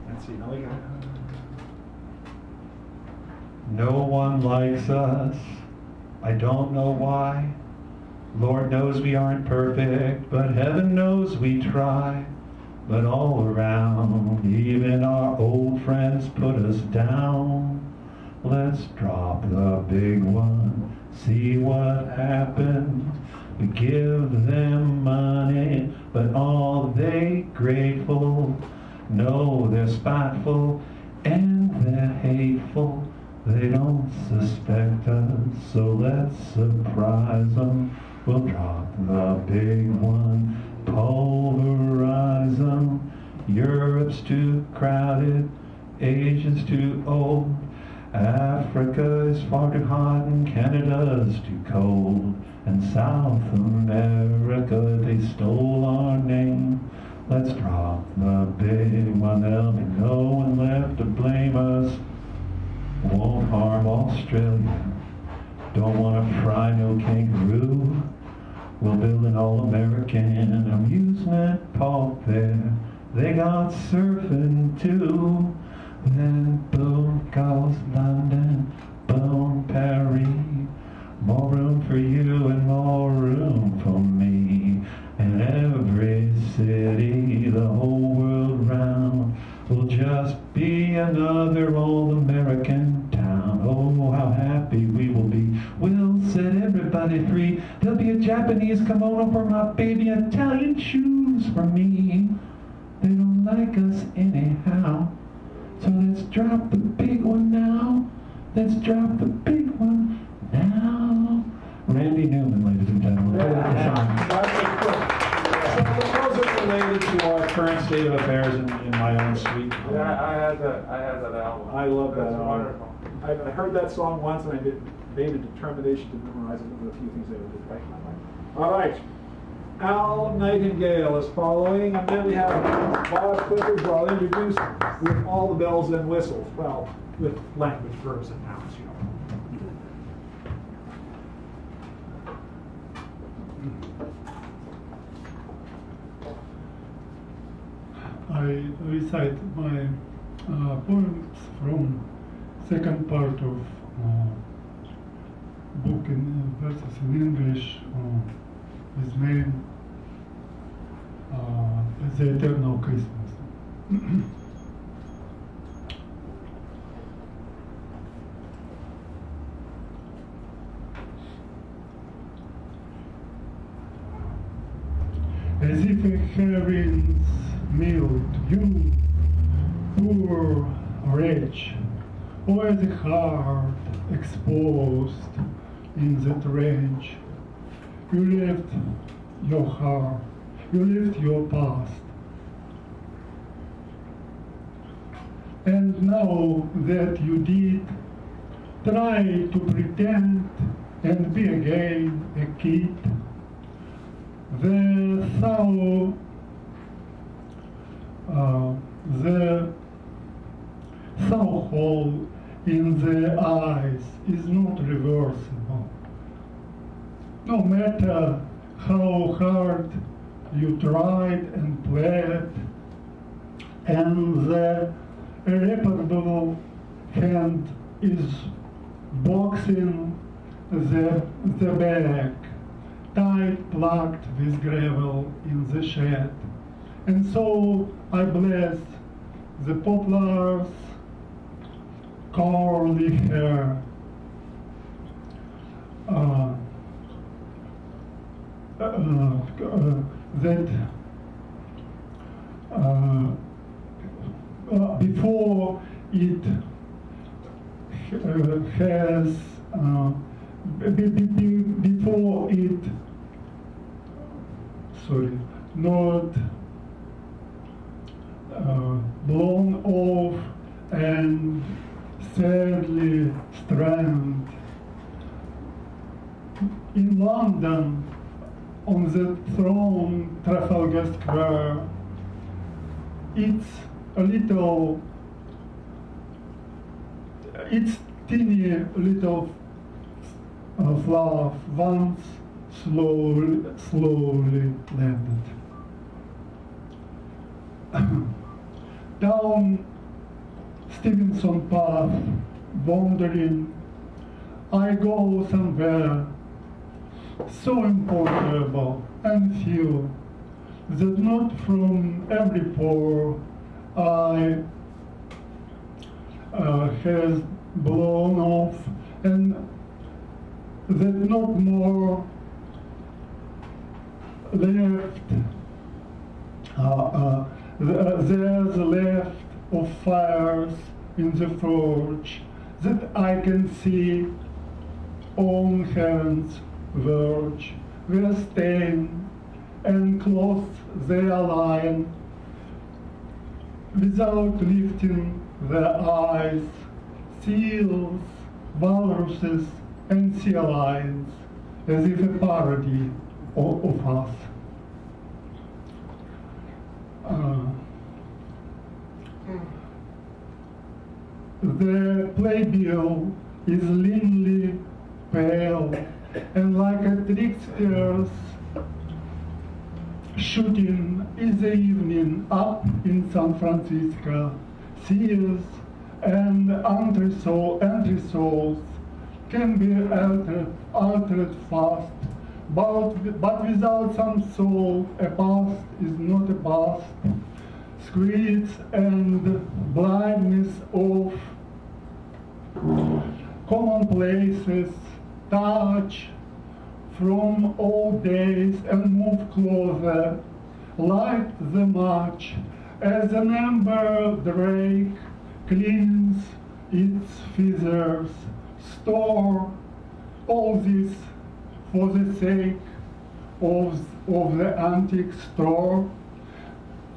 Let's see, now we got. No one likes us. I don't know why. Lord knows we aren't perfect, but heaven knows we try. But all around, even our old friends put us down. Let's drop the big one, see what happens. We give them money, but are they grateful? No, they're spiteful and they're hateful. They don't suspect us, so let's surprise them. We'll drop the big one, pulverize them. Europe's too crowded, Asia's too old. Africa is far too hot and Canada's too cold. And South America, they stole our name. Let's drop the big one, there'll be no one left to blame us. Won't harm Australia, don't want to fry no kangaroo. We'll build an all-American amusement park there. They got surfing too. Then boom goes London, boom Paris. More room for you and more room for me. And every city, the whole world round, will just be another old American town. Oh, how happy we will be. We'll set everybody free. There'll be a Japanese kimono for my baby, Italian shoes for me. They don't like us anyhow. So let's drop the big one now. Let's drop the big one now. Randy Newman, ladies and gentlemen. So those are related to our current state of affairs in my own suite. Yeah, I had that album. I love that That's album. wonderful. I heard that song once and I made a determination to memorize it with a few things I did right in my mind. All right. Al Nightingale is following, and then we have Bob Clifford, who I'll introduce with all the bells and whistles. Well, with language, verbs, and nouns, you know. I recite my poems from second part of book in verses in English. His name The Eternal Christmas. As if a heaven's milled you, poor wretch, or the heart exposed in the trench. You left your heart, you left your past. And now that you did, try to pretend and be again a kid. The sour hole in the eyes is not reversible. No matter how hard you tried and played, and the irreparable hand is boxing the back, tight plucked with gravel in the shed. And so I bless the poplar's curly hair. Before it has before it not blown off and sadly strand in London on the throne Trafalgar Square. it's a little, it's teeny little flower once slowly landed. Down Stevenson Path, wandering, I go somewhere so impossible and feel that not from every pore I has blown off, and that not more left. There's left of fires in the forge that I can see on heaven's verge, where stain and cloth they align, without lifting their eyes, seals, walruses, and sea lions, as if a parody of us. The playbill is leanly pale, and like a trickster's shooting in the evening up in San Francisco, seals and entressols can be altered fast, but without some soul, a past is not a past. Squeeze and blindness of commonplaces touch from old days and move closer, light the match as an amber drake cleans its feathers. Store all this for the sake of the antique store.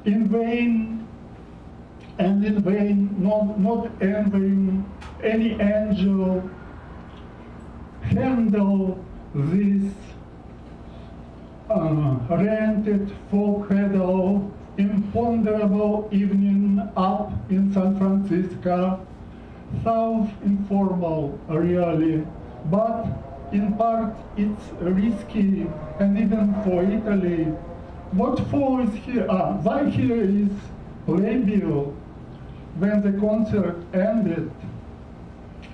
In vain, and in vain, not envying any angel, handle this rented folk peddle, imponderable evening up in San Francisco. South informal, really, but in part it's risky, and even for Italy. What for is here? Why here is playbill? When the concert ended,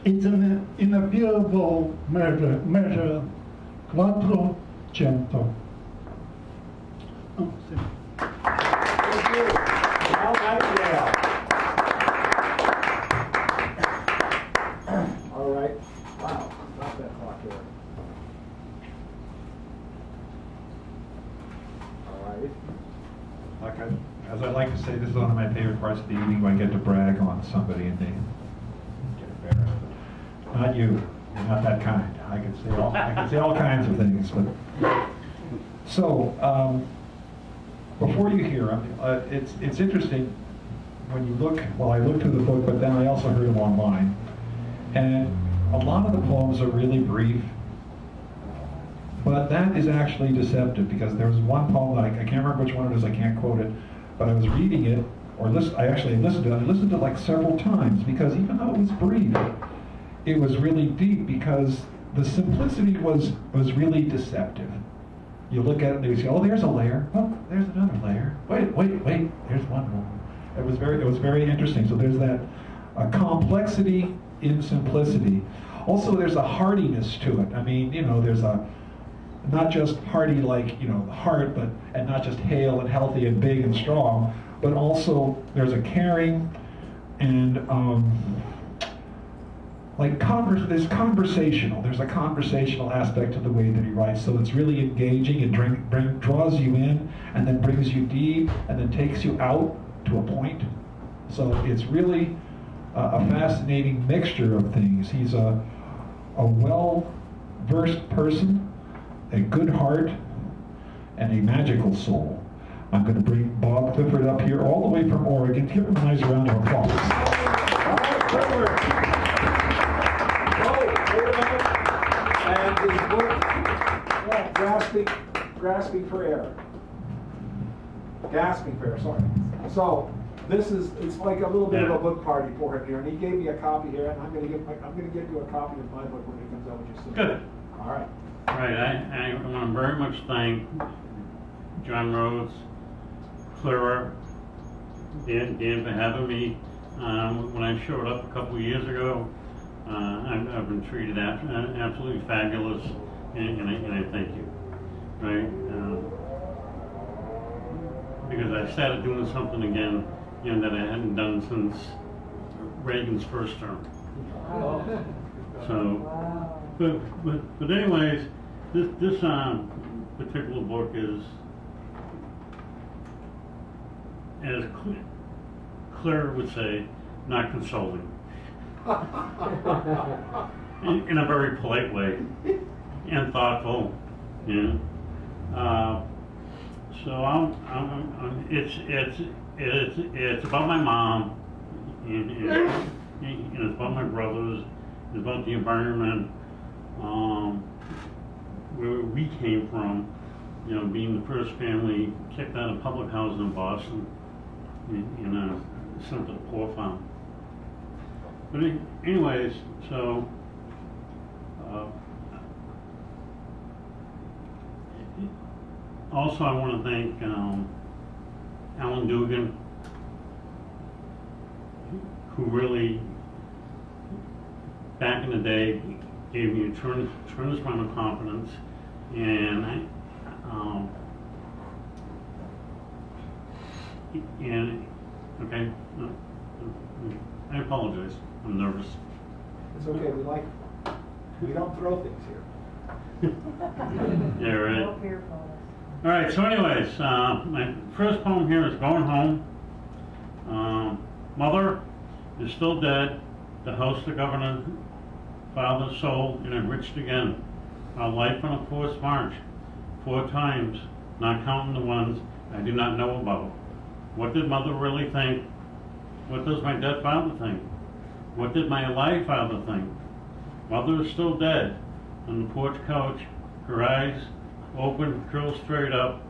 it's an inappealable measure, 400. Oh, Thank you. Al Nightingale. All right. Wow. Stop that clock here. All right. As I like to say, this is one of my favorite parts of the evening when I get to brag on somebody and they get embarrassed. Not you. You're not that kind. I can say all kinds of things. But so before you hear them, it's interesting when you look. Well, I looked through the book, but then I also heard them online, and a lot of the poems are really brief. But that is actually deceptive, because there was one poem that I can't remember which one it is. I can't quote it. But I was reading it, I actually listened to it. I listened to it like several times, because even though it was brief, it was really deep, because the simplicity was really deceptive. You look at it and you say, oh, there's a layer. Oh, there's another layer. Wait, there's one more. It was very interesting. So there's that complexity in simplicity. Also, there's a heartiness to it. I mean, there's a not just hearty like, heart, and not just hale and healthy and big and strong, but also there's a caring and there's conversational. There's a conversational aspect to the way that he writes, so it's really engaging and draws you in, and then brings you deep, and then takes you out to a point. So it's really a fascinating mixture of things. He's a well-versed person, a good heart, and a magical soul. I'm going to bring Bob Clifford up here all the way from Oregon. Give him a nice round of applause. All right, Clifford. And his book, Gasping for Air. Sorry. So, it's like a little bit of Yeah. a book party for him here, and he gave me a copy here, and I'm gonna get you a copy of my book when it comes out with your signature. Good. All right. Right, I want to very much thank John Rhodes, Clara, Dan for having me. When I showed up a couple of years ago, I've been treated absolutely fabulous, and I thank you. Right? Because I started doing something again, that I hadn't done since Reagan's first term. So, but anyways, this particular book is, as Claire would say, not consoling. in a very polite way and thoughtful. So it's about my mom, and it's about my brothers, it's about the environment, where we came from, being the first family kicked out of public housing in Boston, sent to the poor farm. But anyways, so also I want to thank Alan Dugan, who really, back in the day, gave me a tremendous amount of confidence, and I apologize. I'm nervous. It's okay. We don't throw things here. Yeah, right. No fearful. All right. So, anyways, my first poem here is "Going Home." Mother is still dead. The house the governor father sold and enriched again. Our life on a forced march, 4 times, not counting the ones I do not know about. What did mother really think? What does my dead father think? What did my alive father think? Mother is still dead on the porch couch, her eyes open, curled straight up,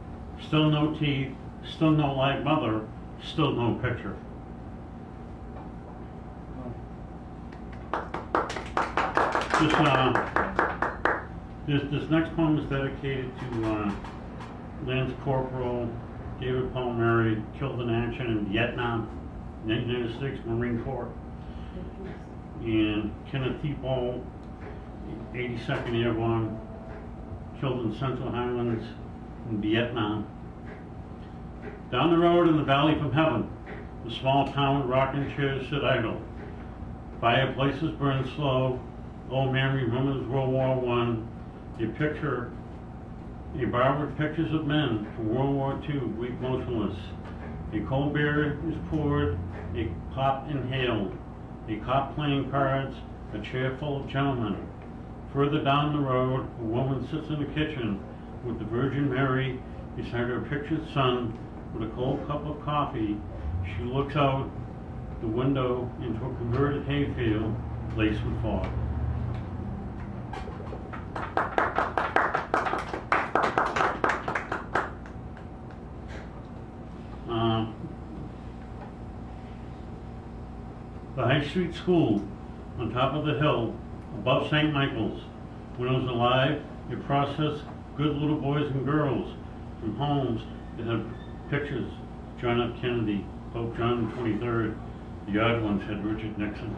still no teeth, still no live mother, still no picture. This next poem is dedicated to Lance Corporal David Palmieri, killed in action in Vietnam, United States Marine Corps, and Kenneth T. Ball, 82nd Airborne, killed in Central Highlands in Vietnam. Down the road in the valley from heaven, the small town rocking chairs sit idle. Fireplaces burn slow. Old man remembers World War I. A bar with pictures of men from World War II, weak motionless. A cold beer is poured, a pot inhaled. A cop playing cards, a chair full of gentlemen. Further down the road, a woman sits in the kitchen with the Virgin Mary beside her pictured son with a cold cup of coffee. She looks out the window into a converted hayfield laced with fog. The High Street School on top of the hill above St. Michael's. When it was alive, it processed good little boys and girls from homes that had pictures. John F. Kennedy, Pope John XXIII. The odd ones had Richard Nixon.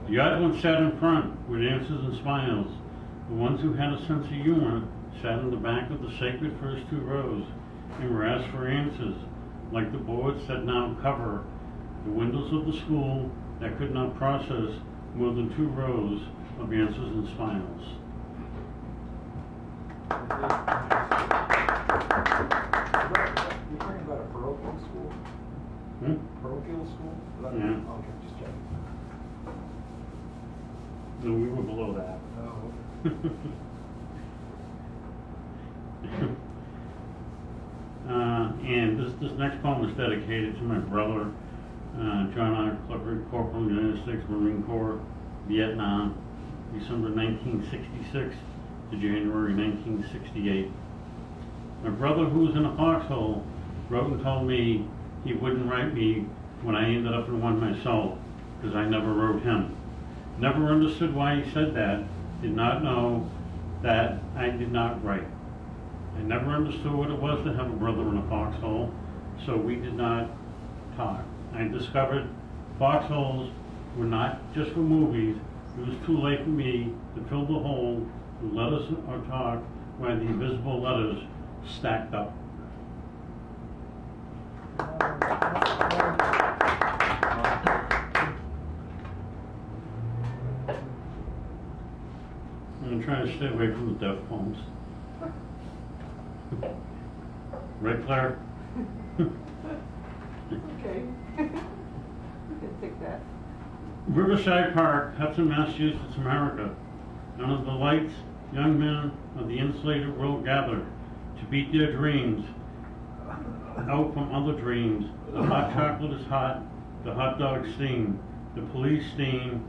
The odd ones sat in front with answers and smiles. The ones who had a sense of humor sat in the back of the sacred first 2 rows and were asked for answers, like the boards that now cover the windows of the school that could not process more than 2 rows of answers and smiles. You're talking about a parochial school? Parochial school? Yeah. Okay, just checking. No, we were below that. Oh, And this next poem is dedicated to my brother, John R. Clifford, Corporal, United States Marine Corps, Vietnam, December 1966 to January 1968. My brother, who was in a foxhole, wrote and told me he wouldn't write me when I ended up in one myself, because I never wrote him. Never understood why he said that. Did not know that I did not write. I never understood what it was to have a brother in a foxhole, so we did not talk. I discovered foxholes were not just for movies. It was too late for me to fill the hole with letters or talk while the invisible letters stacked up. I'm trying to stay away from the deaf poems. Right, Claire? Okay. You can take that. Riverside Park, Hudson, Massachusetts, America. Under the lights, young men of the insulated world gather to beat their dreams out from other dreams. The hot chocolate is hot, the hot dog steam, the police steam,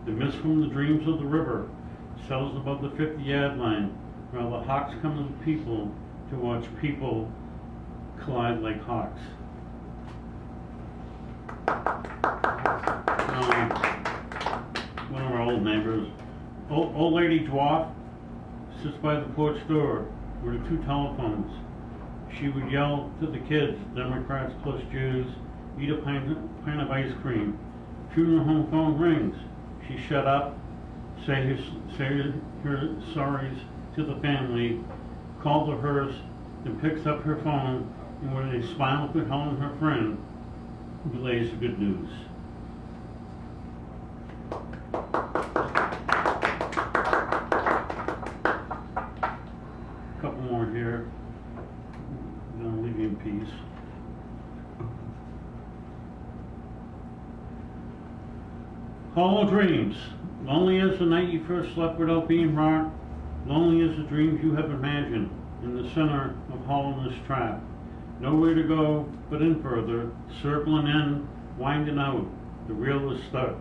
the mist from the dreams of the river settles above the 50-yard line, while the hawks come to the people to watch people collide like hawks. One of our old neighbors, old lady dwarf, sits by the porch door with her 2 telephones. She would yell to the kids, Democrats plus Jews, eat a pint of ice cream. Funeral home phone rings. She shut up, say her sorries to the family, called the hearse, then picks up her phone, and with a smile for Helen, her friend, relays the good news. A couple more here. I'm going to leave you in peace. Hollow dreams. Lonely as the night you first slept without being rocked. Lonely as the dreams you have imagined in the center of hollowness trap. Nowhere to go but in further, circling in, winding out. The reel is stuck.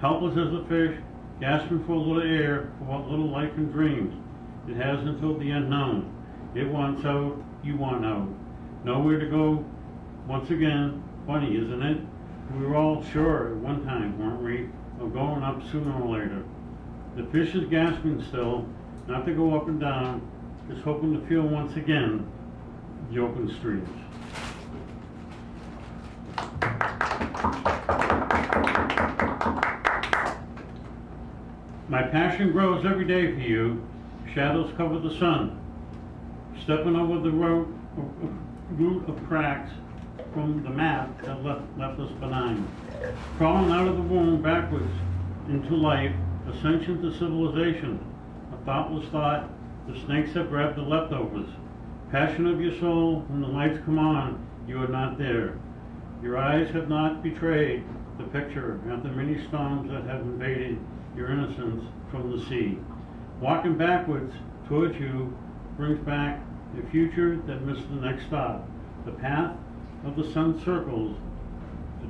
Helpless as a fish, gasping for a little air for what little life and dreams it has until the unknown. It wants out, you want out. Nowhere to go. Once again, funny, isn't it? We were all sure at one time, weren't we, of going up sooner or later. The fish is gasping still, not to go up and down, just hoping to feel once again the open streets. My passion grows every day for you. Shadows cover the sun. Stepping over the root of cracks from the map that left us benign. Crawling out of the womb backwards into life, ascension to civilization. A thoughtless thought, the snakes have grabbed the leftovers. Passion of your soul, when the lights come on, you are not there. Your eyes have not betrayed the picture of the many storms that have invaded your innocence from the sea. Walking backwards towards you brings back a future that missed the next stop. The path of the sun circles,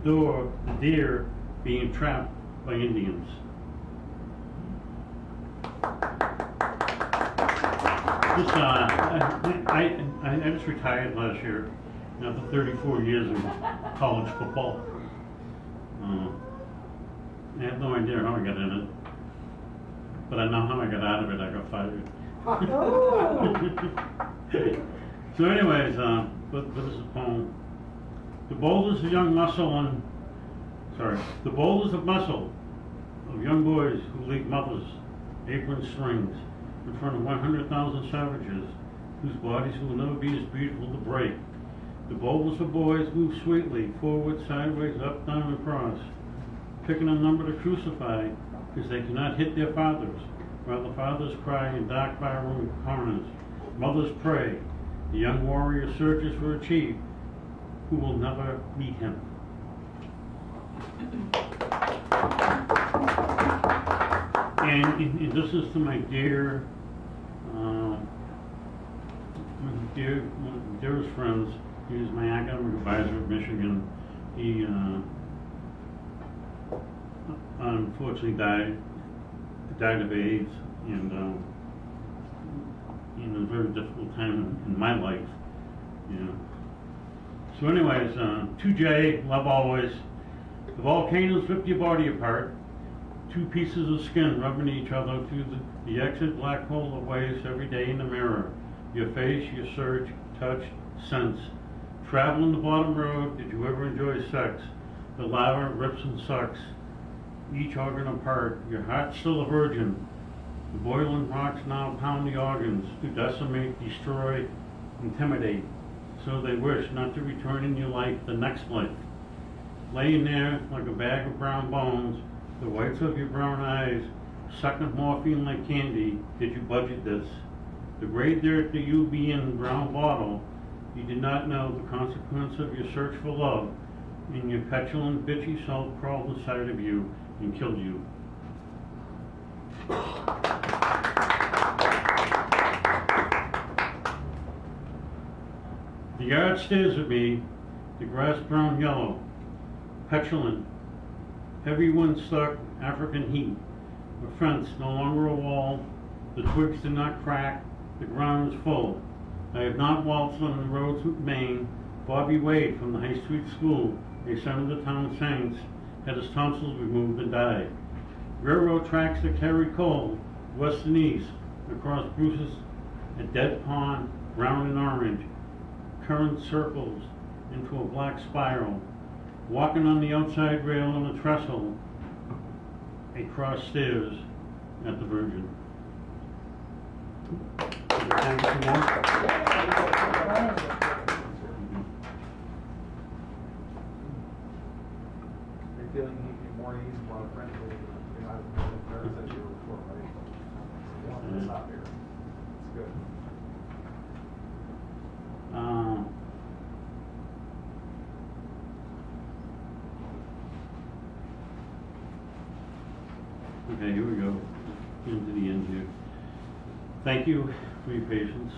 the deer being trapped by Indians. This, I just retired last year after 34 years of college football. I have no idea how I got in it, but I know how I got out of it. I got fired. So anyways, but this is a poem. The boulders of young muscle the boulders of muscle of young boys who lead mothers, apron strings, in front of 100,000 savages whose bodies will never be as beautiful to break. The boulders of boys move sweetly, forward, sideways, up, down, across, picking a number to crucify because they cannot hit their fathers, while the fathers cry in dark barroom corners. Mothers pray. The young warrior searches for a chief who will never meet him. And this is to my dearest friends. He was my academic advisor at Michigan. He unfortunately died of AIDS, and in a very difficult time in my life. You know. So anyways, 2J, love always. The volcanoes rip your body apart. Two pieces of skin rubbing each other through the exit black hole of waves every day in the mirror. Your face, your search, touch, sense. Traveling the bottom road, did you ever enjoy sex? The lava rips and sucks each organ apart. Your heart's still a virgin. The boiling rocks now pound the organs to decimate, destroy, intimidate. So they wish not to return in your life the next life. Laying there like a bag of brown bones, the whites of your brown eyes, sucking morphine like candy. Did you budget this? The gray dirt that you be in brown bottle, you did not know the consequence of your search for love, and your petulant, bitchy self crawled inside of you and killed you. The yard stares at me, the grass brown yellow, petulant, heavy wind-stuck African heat. A fence, no longer a wall, the twigs do not crack, the ground is full. I have not waltzed on the roads with Maine. Bobby Wade from the High Street School, a son of the town saints, had his tonsils removed and died. Railroad tracks that carried coal, west and east, across Bruce's, a dead pond, brown and orange, current circles into a black spiral, walking on the outside rail on a trestle, across stairs at the Virgin. Thank you so much. You're feeling you need more ease, more friendly, you're not as nervous as you were before, right? So you don't want to stop here. It's good. Okay, here we go. Into the end here. Thank you for your patience.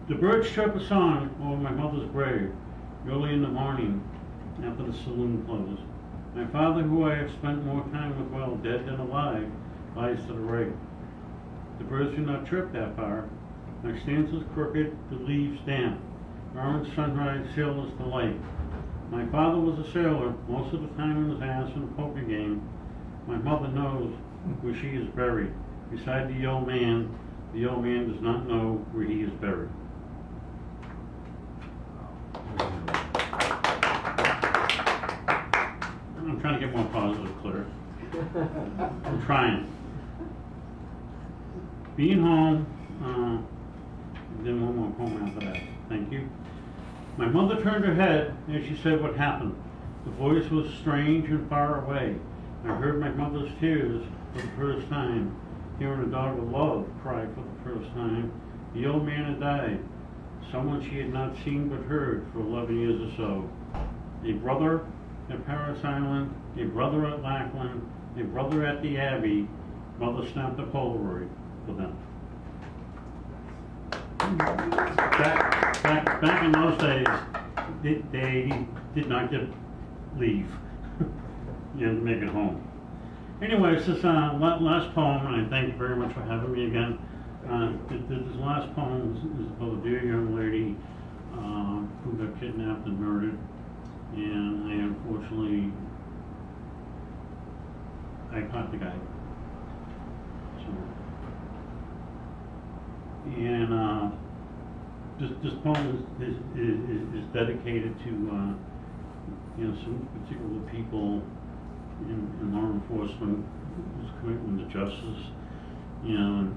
The birds chirp a song over my mother's grave early in the morning after the saloon closed. My father, who I have spent more time with while dead than alive, lies to the right. The birds do not chirp that far. My stance is crooked, the leaves damp. Orange sunrise sailor's delight. My father was a sailor, most of the time in his ass in a poker game. My mother knows where she is buried. Beside the old man does not know where he is buried. I'm trying to get more positive, Claire. I'm trying. Being home, and then one more poem after that. Thank you. My mother turned her head as she said what happened. The voice was strange and far away. I heard my mother's tears for the first time, hearing a dog of love cry for the first time. The old man had died, someone she had not seen but heard for 11 years or so. A brother at Paris Island, a brother at Lackland, a brother at the Abbey. Mother snapped a Polaroid for them. Back in those days, they did not get leave. You had to make it home. Anyways, this last poem, and I thank you very much for having me again. This last poem is about a dear young lady who got kidnapped and murdered, and I unfortunately, I caught the guy. So, and this poem is dedicated to some particular people in law enforcement whose commitment to justice, and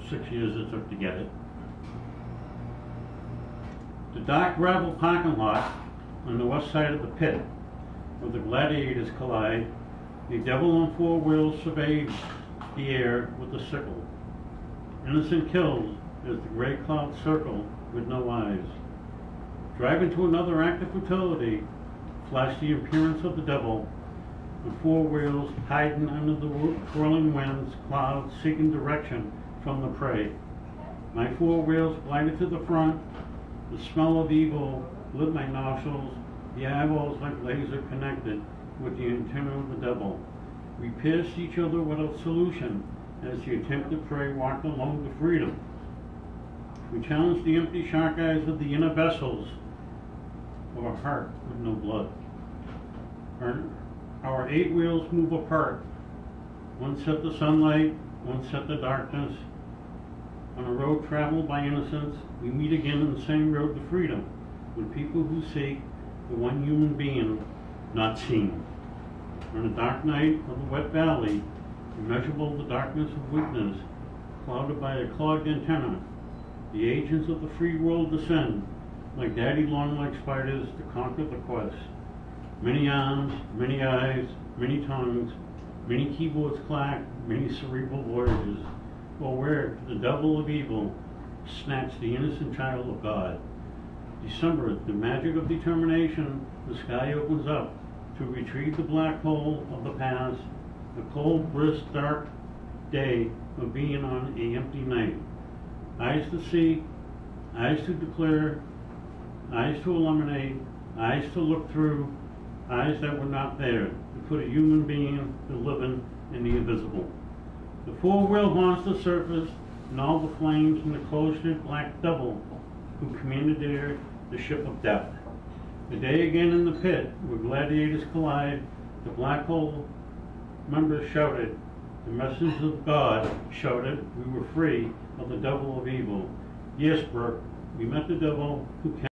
6 years it took to get it. The dark gravel parking lot on the west side of the pit, where the gladiators collide, a devil on 4 wheels surveys the air with a sickle. Innocent kills as the gray clouds circle with no eyes. Driving to another act of futility, flash the appearance of the devil, the 4 wheels hiding under the whirling winds, clouds seeking direction from the prey. My 4 wheels blinded to the front, the smell of evil lit my nostrils, the eyeballs like laser connected with the antenna of the devil. We pierced each other without solution as the attempted prey walked along to freedom. We challenge the empty shark eyes of the inner vessels of a heart with no blood. Our 8 wheels move apart. One set the sunlight, one set the darkness. On a road traveled by innocence, we meet again on the same road to freedom, with people who seek the one human being not seen. On a dark night of the wet valley, immeasurable the darkness of weakness, clouded by a clogged antenna, the agents of the free world descend, like daddy long-legged spiders to conquer the quest. Many arms, many eyes, many tongues, many keyboards clack, many cerebral voyages, or where the devil of evil snatched the innocent child of God. December, the magic of determination, the sky opens up to retrieve the black hole of the past, the cold, brisk, dark day of being on an empty night. Eyes to see, eyes to declare, eyes to illuminate, eyes to look through, eyes that were not there, to put a human being, the living, in the invisible. The 4-wheel haunts the surface, and all the flames and the cloistered black devil who commanded there the ship of death. The day again in the pit, where gladiators collide, the black hole members shouted, the messengers of God shouted, we were free of the devil of evil. Yes, Brooke, we met the devil who